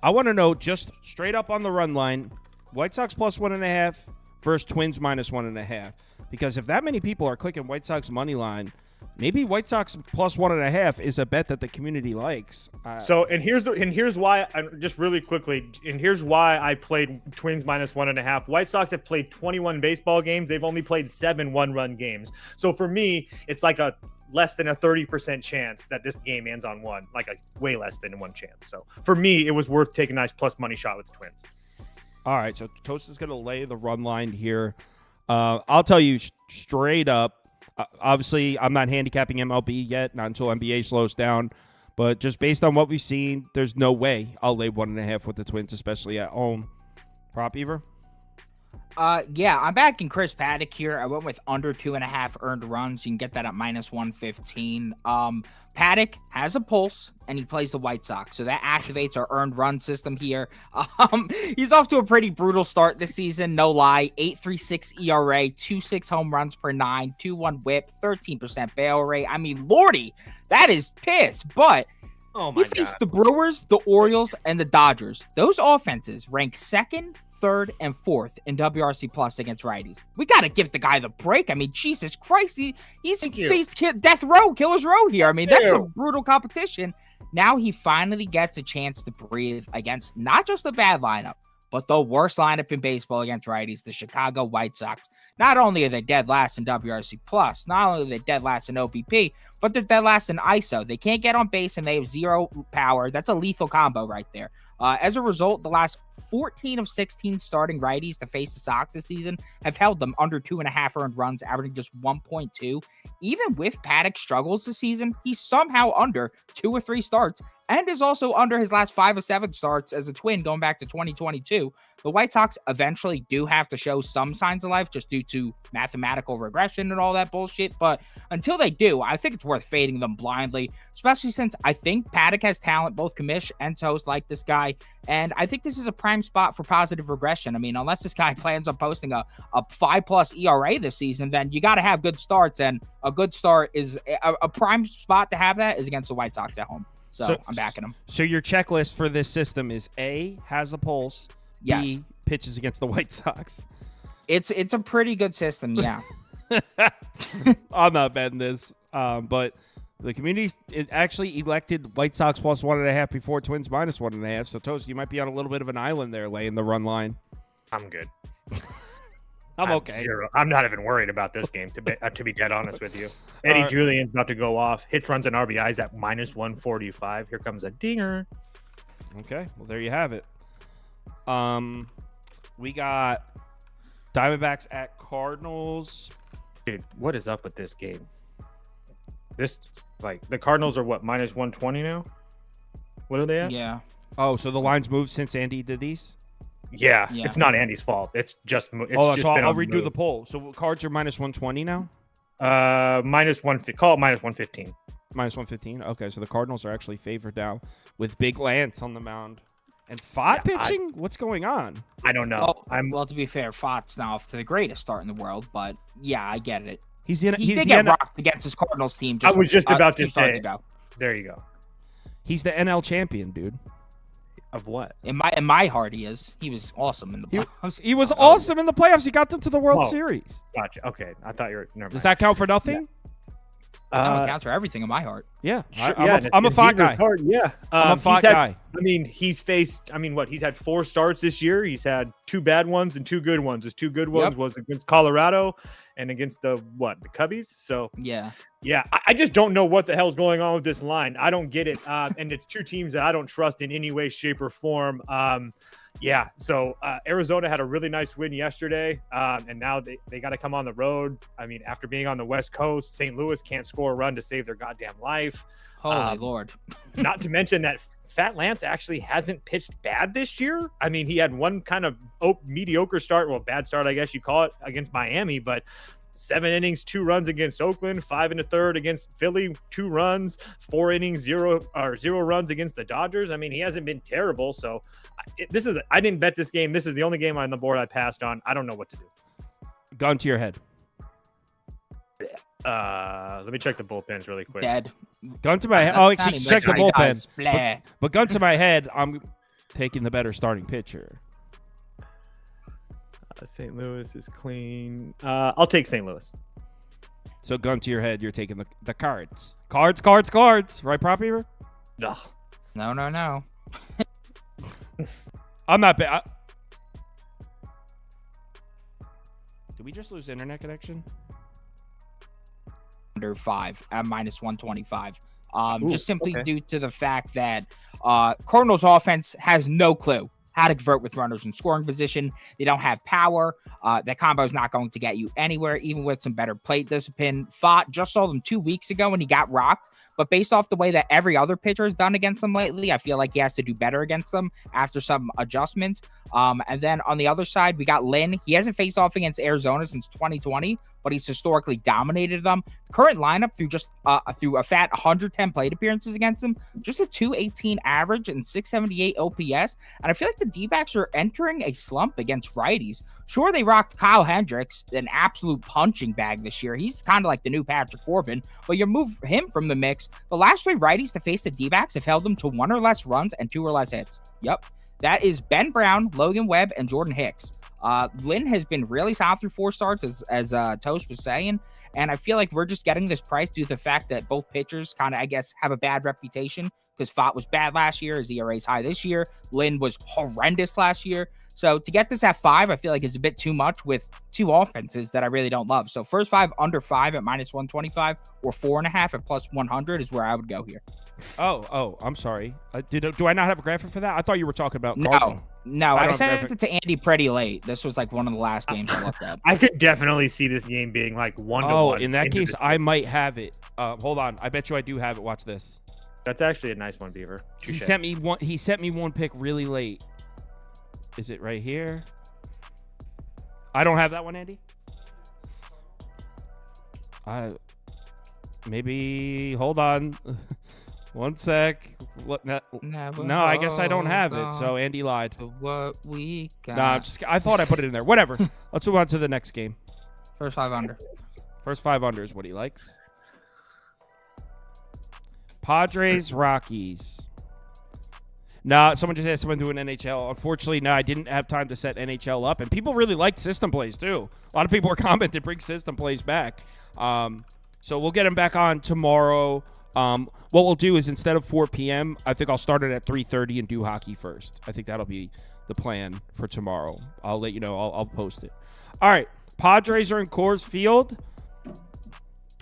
[SPEAKER 1] I want to know just straight up on the run line, White Sox plus 1.5 versus Twins minus 1.5. Because if that many people are clicking White Sox money line, maybe White Sox plus 1.5 is a bet that the community likes.
[SPEAKER 4] And here's why. Just really quickly, and here's why I played Twins minus 1.5. White Sox have played 21 baseball games. They've only played 7 one-run games. So for me, it's like a less than a 30% chance that this game ends on one, like a way less than one chance. So for me, it was worth taking a nice plus money shot with the Twins.
[SPEAKER 1] All right, so Toast is going to lay the run line here. I'll tell you straight up, obviously, I'm not handicapping MLB yet, not until NBA slows down. But just based on what we've seen, there's no way I'll lay 1.5 with the Twins, especially at home. Prop Beaver?
[SPEAKER 5] Yeah, I'm backing Chris Paddock here. I went with under 2.5 earned runs. You can get that at minus 115. Paddock has a pulse, and he plays the White Sox, so that activates our earned run system here. He's off to a pretty brutal start this season, no lie. 8.36 ERA, 2.6 home runs per 9, 2.1 WHIP, 13% barrel rate. I mean, lordy, that is piss. But he faced the Brewers, the Orioles, and the Dodgers. Those offenses rank second, third, and fourth in WRC plus against righties. We got to give the guy the break. I mean, Jesus Christ, he's faced death row, killer's row here. I mean, that's a brutal competition. Now he finally gets a chance to breathe against not just a bad lineup, but the worst lineup in baseball against righties, the Chicago White Sox. Not only are they dead last in WRC plus, not only are they dead last in OBP, but they're dead last in ISO. They can't get on base and they have zero power. That's a lethal combo right there. As a result, the last 14 of 16 starting righties to face the Sox this season have held them under 2.5 earned runs, averaging just 1.2. Even with Paddock's struggles this season, he's somehow under 2 or 3 starts and is also under his last 5 or 7 starts as a Twin going back to 2022. The White Sox eventually do have to show some signs of life just due to mathematical regression and all that bullshit. But until they do, I think it's worth fading them blindly, especially since I think Paddock has talent. Both Kamish and Toast like this guy. And I think this is a prime spot for positive regression. I mean, unless this guy plans on posting a 5+ ERA this season, then you got to have good starts. And a good start is a prime spot to have that is against the White Sox at home. So I'm backing him.
[SPEAKER 1] So your checklist for this system is A, has a pulse.
[SPEAKER 5] Yes.
[SPEAKER 1] B, pitches against the White Sox.
[SPEAKER 5] It's a pretty good system, yeah.
[SPEAKER 1] I'm not betting this, but the community actually elected White Sox plus 1.5 before Twins minus 1.5. So Toast, you might be on a little bit of an island there, laying the run line.
[SPEAKER 4] I'm good.
[SPEAKER 1] I'm okay.
[SPEAKER 4] I'm not even worried about this game, to be dead honest with you. Eddie Julian's about to go off. Hits, runs, and RBIs at minus 145. Here comes a dinger.
[SPEAKER 1] Okay, well, there you have it. We got Diamondbacks at Cardinals.
[SPEAKER 4] Dude, what is up with this game? The Cardinals are what, minus 120 now? What are they at?
[SPEAKER 5] Yeah.
[SPEAKER 1] Oh, so the line's moved since Andy did these?
[SPEAKER 4] Yeah. It's not Andy's fault. It's just
[SPEAKER 1] so I'll redo the poll. So Cards are minus 120 now?
[SPEAKER 4] Minus 150. Call it minus 115.
[SPEAKER 1] Minus 115. Okay, so the Cardinals are actually favored now with Big Lance on the mound. And Fott pitching? What's going on?
[SPEAKER 4] I don't know.
[SPEAKER 5] Well, to be fair, Fott's now off to the greatest start in the world, but yeah, I get it.
[SPEAKER 1] He did
[SPEAKER 5] get rocked against his Cardinals team.
[SPEAKER 4] I was just about to say.
[SPEAKER 5] Ago.
[SPEAKER 4] There you go.
[SPEAKER 1] He's the NL champion, dude.
[SPEAKER 4] Of what?
[SPEAKER 5] In my heart, he is. He was awesome in the playoffs.
[SPEAKER 1] He was awesome in the playoffs. He got them to the World Series.
[SPEAKER 4] Gotcha. Okay, I thought you were. Never mind.
[SPEAKER 1] Does that count for nothing?
[SPEAKER 5] Yeah. That counts for everything in my heart.
[SPEAKER 1] Yeah,
[SPEAKER 4] sure,
[SPEAKER 1] I'm a Fott guy.
[SPEAKER 4] Yeah,
[SPEAKER 1] I'm a Fott guy.
[SPEAKER 4] I mean, he's faced. I mean, what? He's had 4 starts this year. He's had 2 bad ones and 2 good ones. His 2 good ones was against Colorado and against the Cubbies. So yeah. I just don't know what the hell's going on with this line. I don't get it. And it's 2 teams that I don't trust in any way, shape, or form. So Arizona had a really nice win yesterday, and now they got to come on the road. I mean, after being on the West Coast, St. Louis can't score a run to save their goddamn life.
[SPEAKER 5] Holy Lord.
[SPEAKER 4] Not to mention that Fat Lance actually hasn't pitched bad this year. I mean, he had one kind of mediocre start, bad start, I guess you call it, against Miami, but 7 innings, 2 runs against Oakland, 5 1/3 against Philly, 2 runs, 4 innings, 0 runs against the Dodgers. I mean, he hasn't been terrible. So I didn't bet this game. This is the only game on the board I passed on. I don't know what to do.
[SPEAKER 1] Gun to your head.
[SPEAKER 4] Let me check the bullpens really quick.
[SPEAKER 5] Dead.
[SPEAKER 1] Gun to my head.
[SPEAKER 5] That's
[SPEAKER 1] Oh,
[SPEAKER 5] not
[SPEAKER 1] she
[SPEAKER 5] even
[SPEAKER 1] checked the
[SPEAKER 5] what he
[SPEAKER 1] bullpen.
[SPEAKER 5] does. Blah.
[SPEAKER 1] But gun to my head, I'm taking the better starting pitcher.
[SPEAKER 4] St. Louis is clean. I'll take St. Louis.
[SPEAKER 1] So gun to your head, you're taking the cards. Cards. Right, Prop Beaver?
[SPEAKER 4] Ugh.
[SPEAKER 5] No.
[SPEAKER 1] I'm not bad. Did we just lose internet connection?
[SPEAKER 5] Under 5 at -125.
[SPEAKER 4] Ooh,
[SPEAKER 5] Just simply
[SPEAKER 4] okay.
[SPEAKER 5] due to the fact that Cardinals offense has no clue how to convert with runners in scoring position. They don't have power. That combo is not going to get you anywhere, even with some better plate discipline. Fott just saw them 2 weeks ago when he got rocked. But based off the way that every other pitcher has done against them lately, I feel like he has to do better against them after some adjustments. And then on the other side, we got Lynn. He hasn't faced off against Arizona since 2020, but he's historically dominated them. Current lineup through a fat 110 plate appearances against them, just a 218 average and 678 OPS. And I feel like the D-backs are entering a slump against righties. Sure, they rocked Kyle Hendricks, an absolute punching bag this year. He's kind of like the new Patrick Corbin, but you move him from the mix. The last 3 righties to face the D-backs have held them to 1 or less runs and 2 or less hits. Yep. That is Ben Brown, Logan Webb, and Jordan Hicks. Lynn has been really solid through 4 starts, as Toast was saying, and I feel like we're just getting this price due to the fact that both pitchers kind of, I guess, have a bad reputation because Fott was bad last year, his ERA is high this year. Lynn was horrendous last year. So to get this at 5, I feel like it's a bit too much with 2 offenses that I really don't love. So first 5 under 5 at -125 or 4.5 at +100 is where I would go here.
[SPEAKER 1] Oh, I'm sorry. Do I not have a graphic for that? I thought you were talking about
[SPEAKER 5] No,
[SPEAKER 1] Cardinal.
[SPEAKER 5] no,
[SPEAKER 1] I
[SPEAKER 5] I
[SPEAKER 1] don't
[SPEAKER 5] sent
[SPEAKER 1] have
[SPEAKER 5] it to Andy pretty late. This was like one of the last games I looked at.
[SPEAKER 4] I could definitely see this game being like 1-1.
[SPEAKER 1] Oh, in that
[SPEAKER 4] into
[SPEAKER 1] case,
[SPEAKER 4] the-
[SPEAKER 1] I might have it. Hold on. I bet you I do have it. Watch this.
[SPEAKER 4] That's actually a nice one, Beaver.
[SPEAKER 1] He
[SPEAKER 4] Touche.
[SPEAKER 1] sent me one. He sent me one pick really late. Is it right here? I don't have that one, Andy. Maybe hold on. One sec. No, I guess I don't have it. So Andy lied.
[SPEAKER 5] What we got.
[SPEAKER 1] Nah, I thought I put it in there. Whatever. Let's move on to the next game.
[SPEAKER 5] First 5 under.
[SPEAKER 1] First 5 under is what he likes. Padres, Rockies. No, someone just asked someone doing NHL. Unfortunately, no, I didn't have time to set NHL up. And people really liked System Plays, too. A lot of people were commenting, bring System Plays back. So we'll get them back on tomorrow. What we'll do is instead of 4 p.m., I think I'll start it at 3:30 and do hockey first. I think that'll be the plan for tomorrow. I'll let you know. I'll post it. All right. Padres are in Coors Field.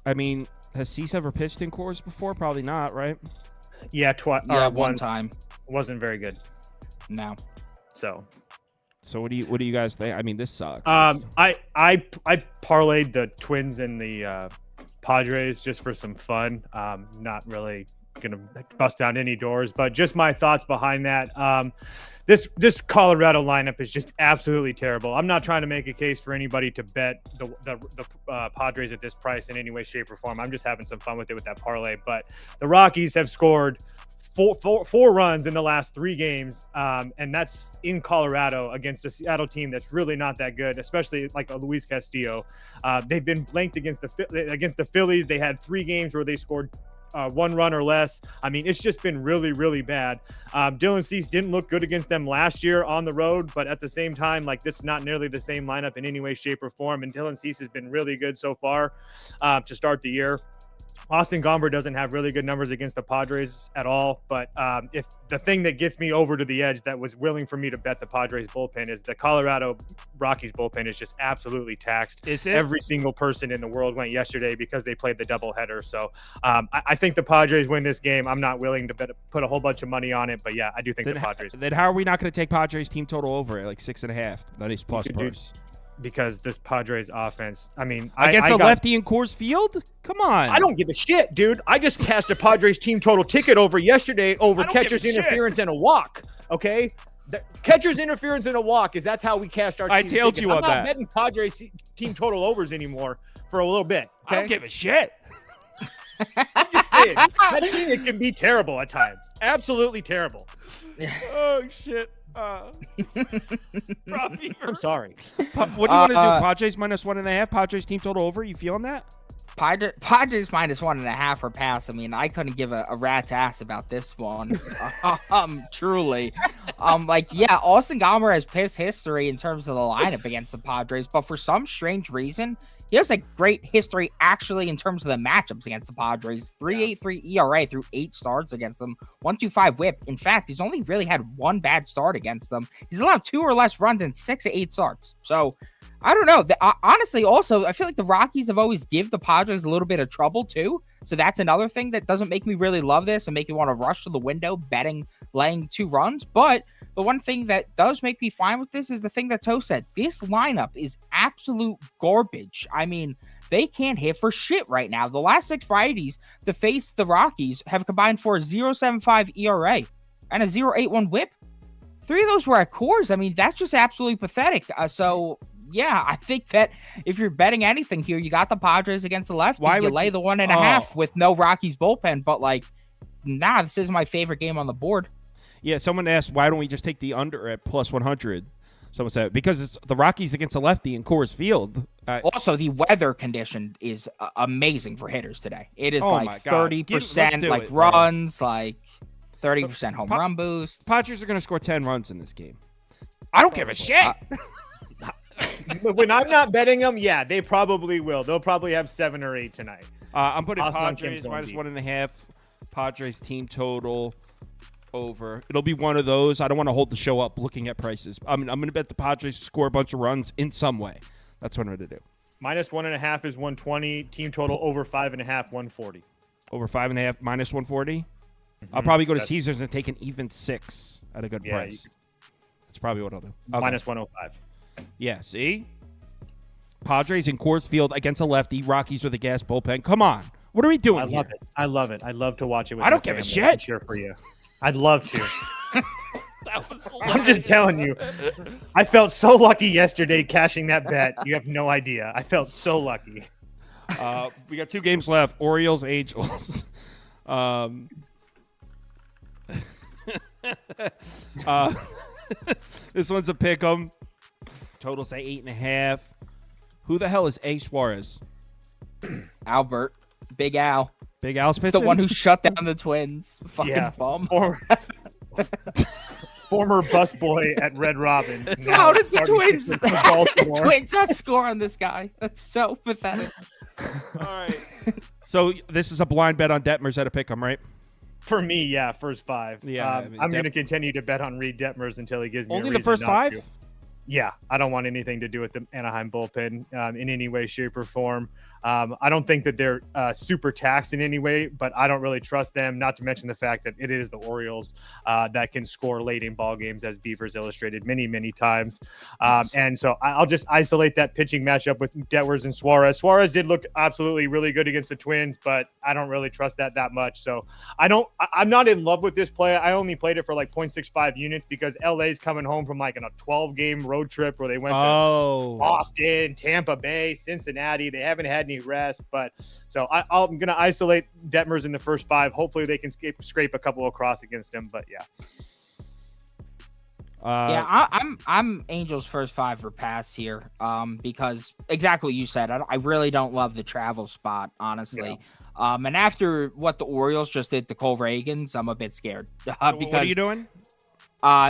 [SPEAKER 1] I mean, has Cease ever pitched in Coors before? Probably not, right?
[SPEAKER 4] Yeah,
[SPEAKER 5] Yeah, one time.
[SPEAKER 4] Wasn't very good.
[SPEAKER 5] No.
[SPEAKER 4] So
[SPEAKER 1] what do you guys think? I mean, this sucks.
[SPEAKER 4] I parlayed the Twins and the Padres just for some fun. Not really gonna bust down any doors, but just my thoughts behind that. This Colorado lineup is just absolutely terrible. I'm not trying to make a case for anybody to bet the Padres at this price in any way, shape, or form. I'm just having some fun with it with that parlay. But the Rockies have scored four runs in the last 3 games, and that's in Colorado against a Seattle team that's really not that good, especially like a Luis Castillo. They've been blanked against the Phillies. They had 3 games where they scored 1 run or less. I mean, it's just been really, really bad. Dylan Cease didn't look good against them last year on the road, but at the same time, like, this is not nearly the same lineup in any way, shape, or form. And Dylan Cease has been really good so far to start the year. Austin Gomber doesn't have really good numbers against the Padres at all, but if the thing that gets me over to the edge that was willing for me to bet the Padres bullpen is the Colorado Rockies bullpen is just absolutely taxed.
[SPEAKER 1] Is it?
[SPEAKER 4] Every single person in the world went yesterday because they played the doubleheader. So I think the Padres win this game. I'm not willing to put a whole bunch of money on it, but yeah, I do think the Padres.
[SPEAKER 1] Then how are we not going to take Padres team total over at like 6.5? That is plus price.
[SPEAKER 4] Because this Padres offense, I mean,
[SPEAKER 1] against a lefty in Coors Field? Come on.
[SPEAKER 4] I don't give a shit, dude. I just cashed a Padres team total ticket over yesterday over catcher's interference and a walk. Okay, the catcher's interference and a walk that's how we cashed our.
[SPEAKER 1] I tailed you on that.
[SPEAKER 4] I'm not betting Padres team total overs anymore for a little bit. Okay?
[SPEAKER 1] I don't give a shit.
[SPEAKER 4] I'm just saying that team, it can be terrible at times. Absolutely terrible.
[SPEAKER 1] Oh shit.
[SPEAKER 4] I'm sorry.
[SPEAKER 1] What do you want to do? Padres -1.5. Padres team total over. You feeling that?
[SPEAKER 5] Padres minus 1.5 or pass. I mean, I couldn't give a rat's ass about this one. Truly. Austin Gomber has piss history in terms of the lineup against the Padres, but for some strange reason, he has a great history actually in terms of the matchups against the Padres. 3.83 ERA through 8 starts against them. 1.25 WHIP. In fact, he's only really had one bad start against them. He's allowed 2 or less runs in 6 of 8 starts. So I don't know. Honestly, also, I feel like the Rockies have always give the Padres a little bit of trouble too. So that's another thing that doesn't make me really love this and make me want to rush to the window betting laying 2 runs. But the one thing that does make me fine with this is the thing that Toe said. This lineup is absolute garbage. I mean, they can't hit for shit right now. The last 6 Fridays to face the Rockies have combined for a 0.75 ERA and a 0.81 WHIP. 3 of those were at Coors. I mean, that's just absolutely pathetic. Yeah, I think that if you're betting anything here, you got the Padres against the left. Why you lay the 1.5 with no Rockies bullpen? But this is my favorite game on the board.
[SPEAKER 1] Yeah, someone asked, why don't we just take the under at plus 100? Someone said, because it's the Rockies against the lefty in Coors Field.
[SPEAKER 5] Also, the weather condition is amazing for hitters today. It is 30% runs, 30% home run boost.
[SPEAKER 1] Padres are going to score 10 runs in this game. I don't give a shit.
[SPEAKER 4] When I'm not betting them, yeah, they probably will. They'll probably have 7 or 8 tonight.
[SPEAKER 1] I'm putting Padres minus 1.5. Padres team total over. It'll be one of those. I don't want to hold the show up looking at prices. I'm going to bet the Padres score a bunch of runs in some way. That's what I'm going to do.
[SPEAKER 4] Minus 1.5 is 120. Team total over 5.5, 140.
[SPEAKER 1] Over 5.5, minus 140. Mm-hmm. I'll probably go to Caesars and take an even 6 at a good price. That's probably what I'll do. Okay.
[SPEAKER 4] Minus 105.
[SPEAKER 1] Yeah, see? Padres in Coors Field against a lefty. Rockies with a gas bullpen. Come on. What are we doing here?
[SPEAKER 4] I love it. I love to watch it with
[SPEAKER 1] I don't give a shit.
[SPEAKER 4] Cheer for you. I'd love to. I'm just telling you. I felt so lucky yesterday cashing that bet. You have no idea. I felt so lucky.
[SPEAKER 1] We got 2 games left. Orioles, Angels. This one's a pick 'em. Total say 8.5. Who the hell is A. Suarez?
[SPEAKER 5] Albert. Big Al.
[SPEAKER 1] Big Al's pitching?
[SPEAKER 5] The one who shut down the Twins. Fucking bum.
[SPEAKER 4] Former busboy at Red Robin.
[SPEAKER 5] How did the Twins not score on this guy? That's so pathetic.
[SPEAKER 1] All right. So this is a blind bet on Detmers at a pick 'em, right?
[SPEAKER 4] For me, yeah, first 5.
[SPEAKER 1] Yeah,
[SPEAKER 4] I'm going to continue to bet on Reed Detmers until he gives me
[SPEAKER 1] only
[SPEAKER 4] a
[SPEAKER 1] the
[SPEAKER 4] reason
[SPEAKER 1] first
[SPEAKER 4] not
[SPEAKER 1] 5.
[SPEAKER 4] To. Yeah, I don't want anything to do with the Anaheim bullpen in any way, shape, or form. I don't think that they're super taxed in any way, but I don't really trust them, not to mention the fact that it is the Orioles that can score late in ball games, as Beaver's illustrated many, many times. And so I'll just isolate that pitching matchup with Detmers and Suarez. Suarez did look absolutely really good against the Twins, but I don't really trust that much. So I'm not in love with this play. I only played it for 0.65 units because LA's coming home from a 12-game road trip where they went to Boston, Tampa Bay, Cincinnati. They haven't had any rest, but so I'm going to isolate Detmers in the first 5. Hopefully they can scrape a couple across against him, but yeah.
[SPEAKER 5] I'm Angels first 5 for pass here because exactly what you said. I really don't love the travel spot, honestly. Yeah. And after what the Orioles just did to Cole Reagans, I'm a bit scared.
[SPEAKER 1] Because what are you doing?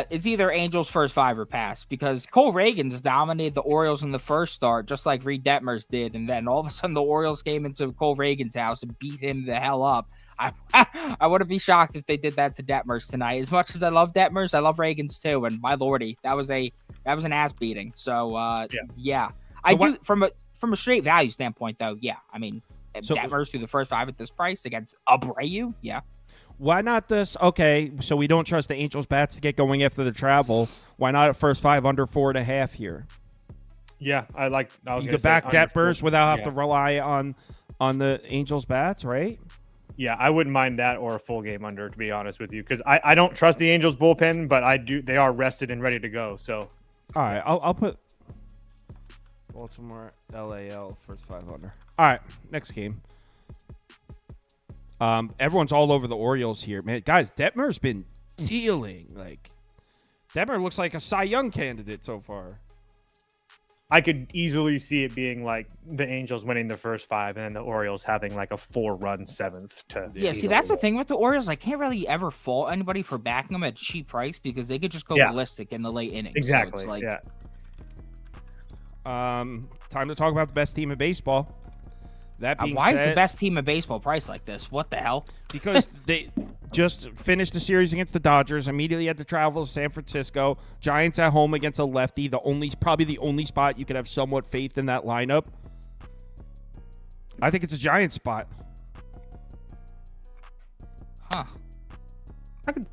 [SPEAKER 5] It's either Angels first 5 or pass because Cole Reagans dominated the Orioles in the first start, just like Reed Detmers did. And then all of a sudden the Orioles came into Cole Reagans' house and beat him the hell up. I wouldn't be shocked if they did that to Detmers tonight. As much as I love Detmers, I love Reagans too. And my lordy, that was an ass beating. So yeah. Do from a straight value standpoint though. Yeah. I mean, Detmers through the first 5 at this price against Abreu. Yeah.
[SPEAKER 1] Why not this? Okay, so we don't trust the Angels bats to get going after the travel. Why not at first 5 under 4.5 here?
[SPEAKER 4] Yeah,
[SPEAKER 1] you could back Detmers without having to rely on the Angels bats, right?
[SPEAKER 4] Yeah, I wouldn't mind that or a full game under, to be honest with you, because I don't trust the Angels bullpen, but I do. They are rested and ready to go. So,
[SPEAKER 1] all right, I'll put Baltimore LAL first 5 under. All right, next game. Everyone's all over the Orioles here, man. Guys, Detmer's been dealing. Detmer looks like a Cy Young candidate so far.
[SPEAKER 4] I could easily see it being like the Angels winning the first 5 and then the Orioles having like a 4-run 7th to.
[SPEAKER 5] Yeah, see, that's the thing with the Orioles. I can't really ever fault anybody for backing them at a cheap price because they could just go ballistic in the late innings.
[SPEAKER 4] Exactly.
[SPEAKER 5] So it's like,
[SPEAKER 4] yeah.
[SPEAKER 1] Time to talk about the best team in baseball. That being
[SPEAKER 5] why
[SPEAKER 1] said,
[SPEAKER 5] is the best team in baseball priced like this? What the hell?
[SPEAKER 1] Because they just finished the series against the Dodgers, immediately had to travel to San Francisco. Giants at home against a lefty, probably the only spot you could have somewhat faith in that lineup. I think it's a Giants spot.
[SPEAKER 5] Huh.
[SPEAKER 4] I could,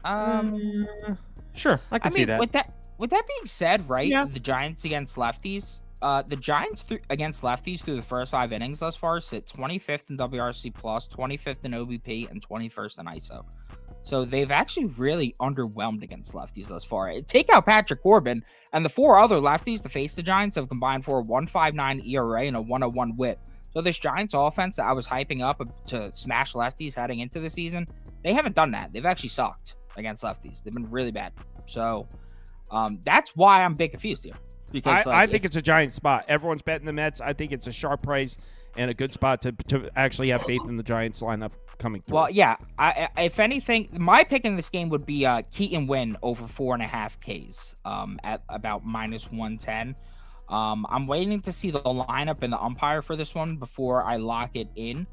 [SPEAKER 4] sure, I can see that.
[SPEAKER 5] With that being said, right?
[SPEAKER 4] Yeah.
[SPEAKER 5] The Giants against lefties. The Giants against lefties through the first 5 innings thus far sit 25th in WRC plus, 25th in OBP, and 21st in ISO. So they've actually really underwhelmed against lefties thus far. Take out Patrick Corbin, and the 4 other lefties to face the Giants have combined for a 1.59 ERA and a 1.01 WHIP. So this Giants offense that I was hyping up to smash lefties heading into the season, they haven't done that. They've actually sucked against lefties. They've been really bad. So that's why I'm a bit confused here. Because
[SPEAKER 1] I think it's a Giant spot. Everyone's betting the Mets. I think it's a sharp price and a good spot to actually have faith in the Giants lineup coming through.
[SPEAKER 5] Well, yeah. If anything, my pick in this game would be Keaton Winn over 4.5 Ks at about -110. I'm waiting to see the lineup and the umpire for this one before I lock it in.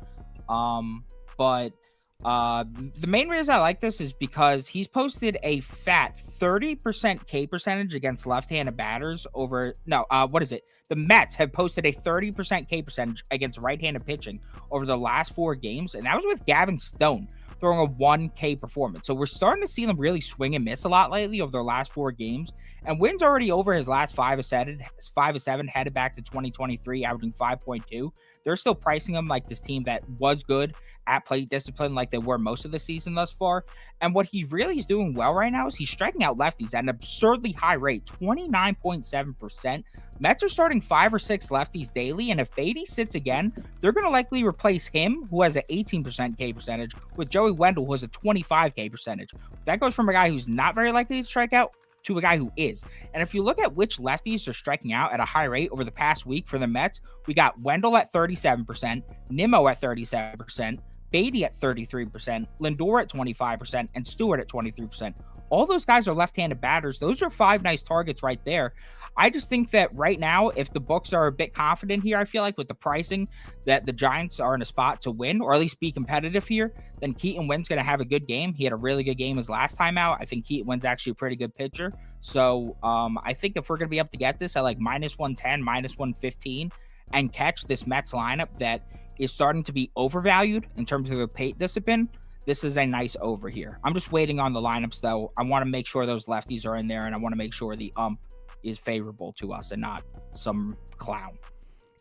[SPEAKER 5] But the main reason I like this is because he's posted a fat 30% K percentage against left-handed batters the Mets have posted a 30% K percentage against right-handed pitching over the last 4 games, and that was with Gavin Stone throwing a 1K performance. So we're starting to see them really swing and miss a lot lately over their last 4 games, and Wynn's already over his last 5 of 7, headed back to 2023, averaging 5.2. They're still pricing him like this team that was good at plate discipline like they were most of the season thus far. And what he really is doing well right now is he's striking out lefties at an absurdly high rate, 29.7%. Mets are starting 5 or 6 lefties daily, and if Beatty sits again, they're going to likely replace him, who has an 18% K percentage, with Joey Wendell, who has a 25 K percentage. That goes from a guy who's not very likely to strike out to a guy who is. And if you look at which lefties are striking out at a high rate over the past week for the Mets, we got Wendell at 37%, Nimmo at 37%, Beatty at 33%, Lindor at 25%, and Stewart at 23%. All those guys are left-handed batters. Those are 5 nice targets right there. I just think that right now, if the books are a bit confident here, I feel like with the pricing that the Giants are in a spot to win, or at least be competitive here, then Keaton Wynn's going to have a good game. He had a really good game his last time out. I think Keaton Wynn's actually a pretty good pitcher. So I think if we're going to be able to get this at like -110, -115, and catch this Mets lineup that is starting to be overvalued in terms of their plate discipline, this is a nice over here. I'm just waiting on the lineups, though. I want to make sure those lefties are in there, and I want to make sure the ump is favorable to us and not some clown.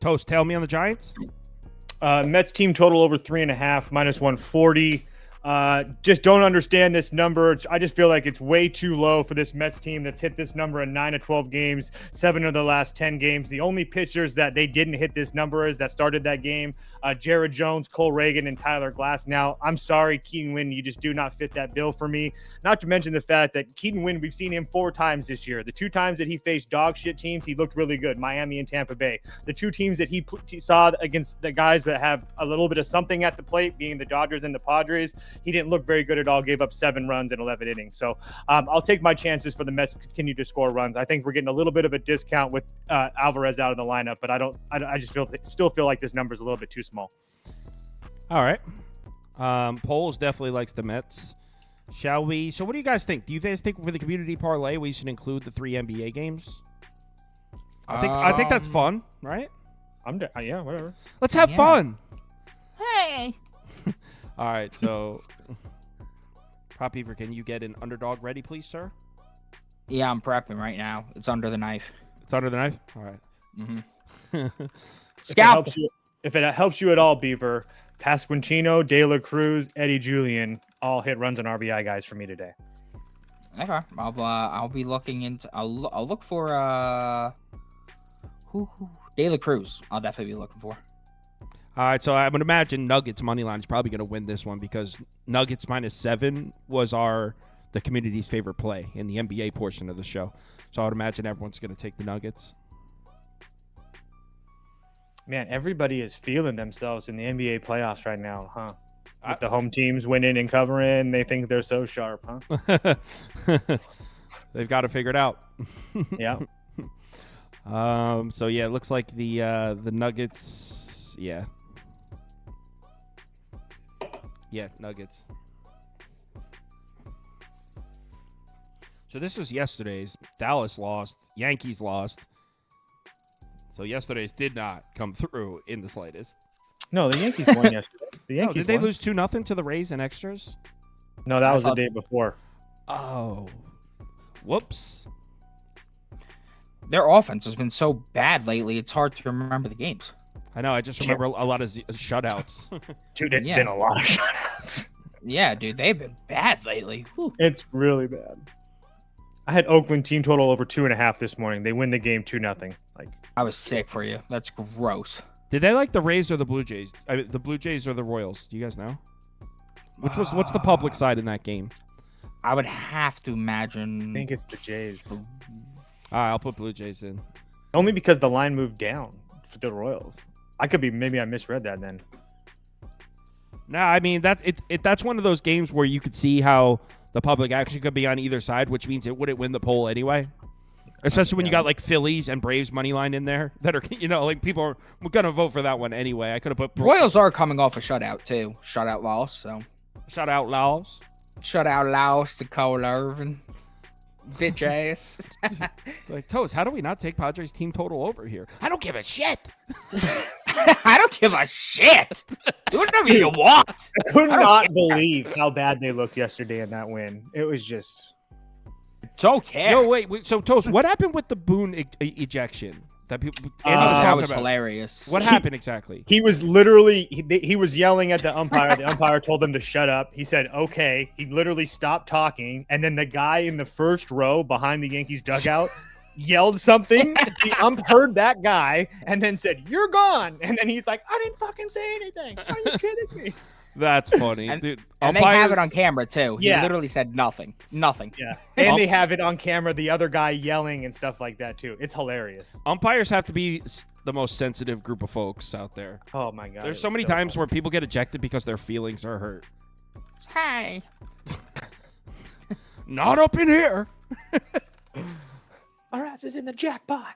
[SPEAKER 1] Toast, tell me on the Giants.
[SPEAKER 4] Mets team total over 3.5, -140. Just don't understand this number. I just feel like it's way too low for this Mets team that's hit this number in 9 of 12 games, 7 of the last 10 games. The only pitchers that they didn't hit this number is that started that game, Jared Jones, Cole Reagan, and Tyler Glass. Now, I'm sorry, Keaton Winn, you just do not fit that bill for me. Not to mention the fact that Keaton Winn, we've seen him 4 times this year. The 2 times that he faced dog shit teams, he looked really good, Miami and Tampa Bay. The 2 teams that he saw against the guys that have a little bit of something at the plate, being the Dodgers and the Padres, he didn't look very good at all, gave up 7 runs in 11 innings. So I'll take my chances for the Mets to continue to score runs. I think we're getting a little bit of a discount with Alvarez out of the lineup, but I just still feel like this number is a little bit too small.
[SPEAKER 1] All right. Poles definitely likes the Mets. Shall we? So what do you guys think? Do you guys think for the community parlay we should include the 3 NBA games? I think that's fun, right?
[SPEAKER 4] Yeah, whatever.
[SPEAKER 1] Let's have fun.
[SPEAKER 5] Hey.
[SPEAKER 1] All right, so Prop Beaver, can you get an underdog ready, please, sir?
[SPEAKER 5] Yeah, I'm prepping right now. It's under the knife.
[SPEAKER 1] It's under the knife? All right.
[SPEAKER 5] Mm-hmm. Scalp.
[SPEAKER 4] If it helps you at all, Beaver, Pasquantino, De La Cruz, Eddie Julian all hit runs and RBI guys for me today.
[SPEAKER 5] Okay, I'll be looking into. I'll look for De La Cruz. I'll definitely be looking for.
[SPEAKER 1] All right, so I would imagine Nuggets money line is probably going to win this one because Nuggets -7 was the community's favorite play in the NBA portion of the show. So I would imagine everyone's going to take the Nuggets.
[SPEAKER 4] Man, everybody is feeling themselves in the NBA playoffs right now, huh? With the home teams winning and covering, they think they're so sharp, huh?
[SPEAKER 1] They've got to figure it out.
[SPEAKER 4] Yeah.
[SPEAKER 1] So yeah, it looks like the Nuggets. Yeah, Nuggets. So this was yesterday's. Dallas lost. Yankees lost. So yesterday's did not come through in the slightest.
[SPEAKER 4] No, the Yankees won yesterday. The Yankees
[SPEAKER 1] did they
[SPEAKER 4] won.
[SPEAKER 1] lose 2-0 to the Rays in extras?
[SPEAKER 4] No, that was the day before.
[SPEAKER 1] Oh, whoops.
[SPEAKER 5] Their offense has been so bad lately, it's hard to remember the games.
[SPEAKER 1] I know. I just remember a lot of shutouts.
[SPEAKER 4] Dude, it's been a lot of shutouts.
[SPEAKER 5] Yeah, dude, they've been bad lately. Whew.
[SPEAKER 4] It's really bad. I had Oakland team total over 2.5 this morning. They win the game 2-0. Like,
[SPEAKER 5] I was sick for you. That's gross.
[SPEAKER 1] Did they like the Rays or the Blue Jays? I mean, the Blue Jays or the Royals? Do you guys know? What's the public side in that game?
[SPEAKER 5] I would have to imagine.
[SPEAKER 4] I think it's the Jays.
[SPEAKER 1] All right, I'll put Blue Jays in.
[SPEAKER 4] Only because the line moved down for the Royals. Maybe I misread that then.
[SPEAKER 1] No, I mean that's one of those games where you could see how the public actually could be on either side, which means it wouldn't win the poll anyway. Especially when you got like Phillies and Braves money line in there that are, like people are gonna vote for that one anyway. I could have put
[SPEAKER 5] Royals are coming off a shutout too. Shutout loss, so
[SPEAKER 1] shout out Laos.
[SPEAKER 5] Shutout loss to Cole Irvin. Bitch ass.
[SPEAKER 1] Like, Toast, how do we not take Padres team total over here? I don't give a shit.
[SPEAKER 5] I don't give a shit. Do whatever you want.
[SPEAKER 4] I could not believe how bad they looked yesterday in that win. It was just...
[SPEAKER 5] It's okay.
[SPEAKER 1] No, wait. So, Toast, what happened with the Boone ejection? That people, Andy was
[SPEAKER 5] that
[SPEAKER 1] talking
[SPEAKER 5] was
[SPEAKER 1] about.
[SPEAKER 5] hilarious.
[SPEAKER 1] What happened exactly?
[SPEAKER 4] He was literally, he was yelling at the umpire. The umpire told him to shut up. He said, okay. He literally stopped talking. And then the guy in the first row behind the Yankees dugout yelled something. The ump heard that guy and then said, "You're gone." And then he's like, "I didn't fucking say anything. Are you kidding me?"
[SPEAKER 1] That's funny,
[SPEAKER 5] and,
[SPEAKER 1] dude.
[SPEAKER 5] And they have it on camera too. He
[SPEAKER 4] Yeah.
[SPEAKER 5] literally said nothing. Nothing.
[SPEAKER 4] Yeah. And they have it on camera, the other guy yelling and stuff like that too. It's hilarious.
[SPEAKER 1] Umpires have to be the most sensitive group of folks out there.
[SPEAKER 4] Oh my God.
[SPEAKER 1] There's so many times where people get ejected because their feelings are hurt.
[SPEAKER 5] Hey.
[SPEAKER 1] Not up in here.
[SPEAKER 4] Our ass is in the jackpot.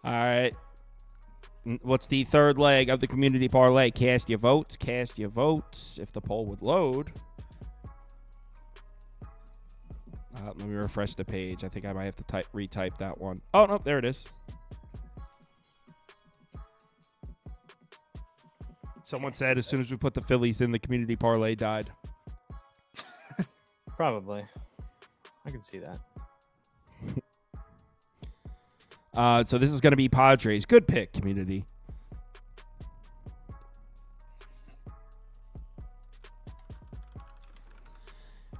[SPEAKER 1] All right. What's the third leg of the community parlay? Cast your votes. Cast your votes. If the poll would load. Let me refresh the page. I think I might have to retype that one. Oh, no, there it is. Someone said as soon as we put the Phillies in, the community parlay died.
[SPEAKER 4] Probably. I can see that.
[SPEAKER 1] So this is going to be Padres. Good pick, community.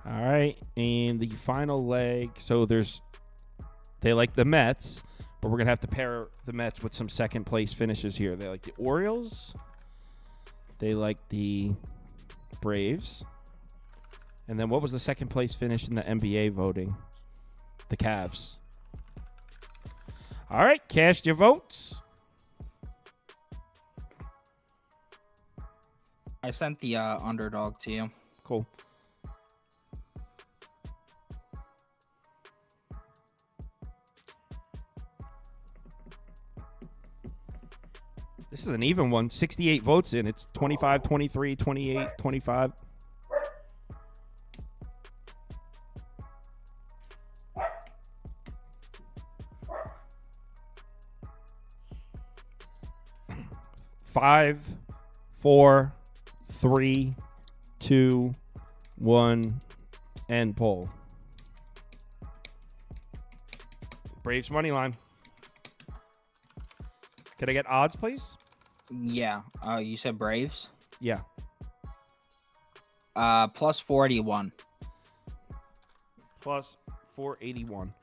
[SPEAKER 1] All right, and the final leg. So they like the Mets, but we're going to have to pair the Mets with some second place finishes here. They like the Orioles. They like the Braves. And then what was the second place finish in the NBA voting? The Cavs. All right, cast your votes.
[SPEAKER 5] I sent the underdog to you.
[SPEAKER 1] Cool. This is an even one. 68 votes in. It's 25, 23, 28, 25. Five, 4, 3, 2, 1, end poll. Braves money line. Can I get odds, please?
[SPEAKER 5] Yeah. You said Braves?
[SPEAKER 1] Yeah.
[SPEAKER 5] Plus 481.
[SPEAKER 1] Plus 481.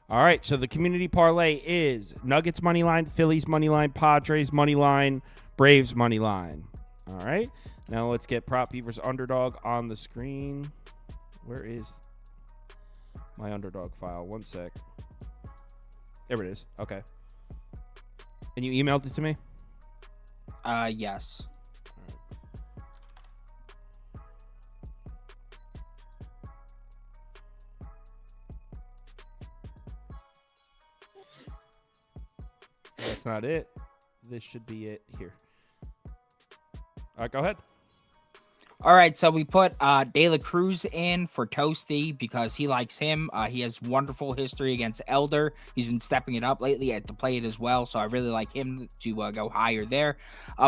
[SPEAKER 1] All right, so the community parlay is Nuggets money line, Phillies money line, Padres money line, Braves money line. All right, now let's get Prop Beaver's underdog on the screen. Where is my underdog file? One sec. There it is. Okay. And you emailed it to me?
[SPEAKER 5] Yes.
[SPEAKER 1] That's not it. This should be it here. All right, go ahead.
[SPEAKER 5] All right, so we put De La Cruz in for Toasty because he likes him. He has wonderful history against Elder. He's been stepping it up lately at the plate as well, so I really like him to go higher there.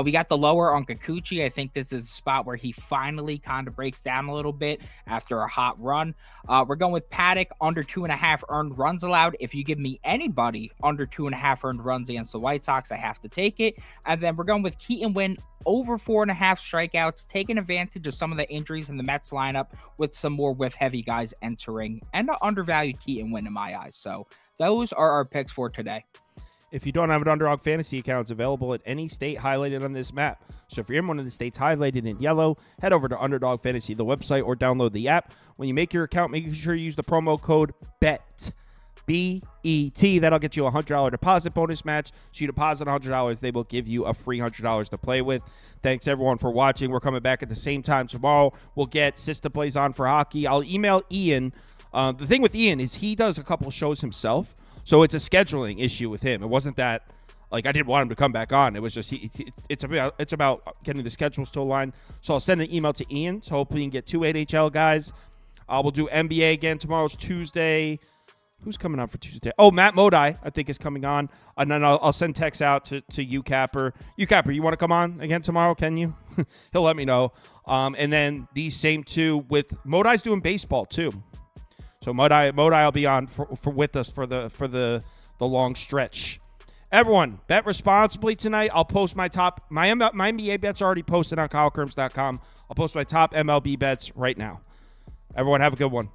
[SPEAKER 5] We got the lower on Kikuchi. I think this is a spot where he finally kind of breaks down a little bit after a hot run. We're going with Paddock under 2.5 earned runs allowed. If you give me anybody under 2.5 earned runs against the White Sox, I have to take it. And then we're going with Keaton Winn over 4.5 strikeouts, taking advantage of some of the injuries in the Mets lineup with some more whiff heavy guys entering, and an undervalued Keaton Winn in my eyes. So those are our picks for today.
[SPEAKER 1] If you don't have an Underdog Fantasy account, it's available at any state highlighted on this map. So if you're in one of the states highlighted in yellow, head over to Underdog Fantasy, the website, or download the app. When you make your account, make sure you use the promo code BET. B-E-T. That'll get you a $100 deposit bonus match. So you deposit $100, they will give you a free $100 to play with. Thanks, everyone, for watching. We're coming back at the same time tomorrow. We'll get System Plays on for hockey. I'll email Ian. The thing with Ian is he does a couple shows himself, so it's a scheduling issue with him. It wasn't that, like, I didn't want him to come back on. It was just it's about getting the schedules to align. So I'll send an email to Ian, so hopefully we can get 2 NHL guys. We'll do NBA again. Tomorrow's Tuesday. Who's coming on for Tuesday? Oh, Matt Modi, I think, is coming on. And then I'll send texts out to YouCapper. YouCapper, you want to come on again tomorrow? Can you? He'll let me know. And then these same two with Modi's doing baseball too. So Modi will be on for with us for the long stretch. Everyone, bet responsibly tonight. I'll post my NBA bets are already posted on KyleKirms.com. I'll post my top MLB bets right now. Everyone, have a good one.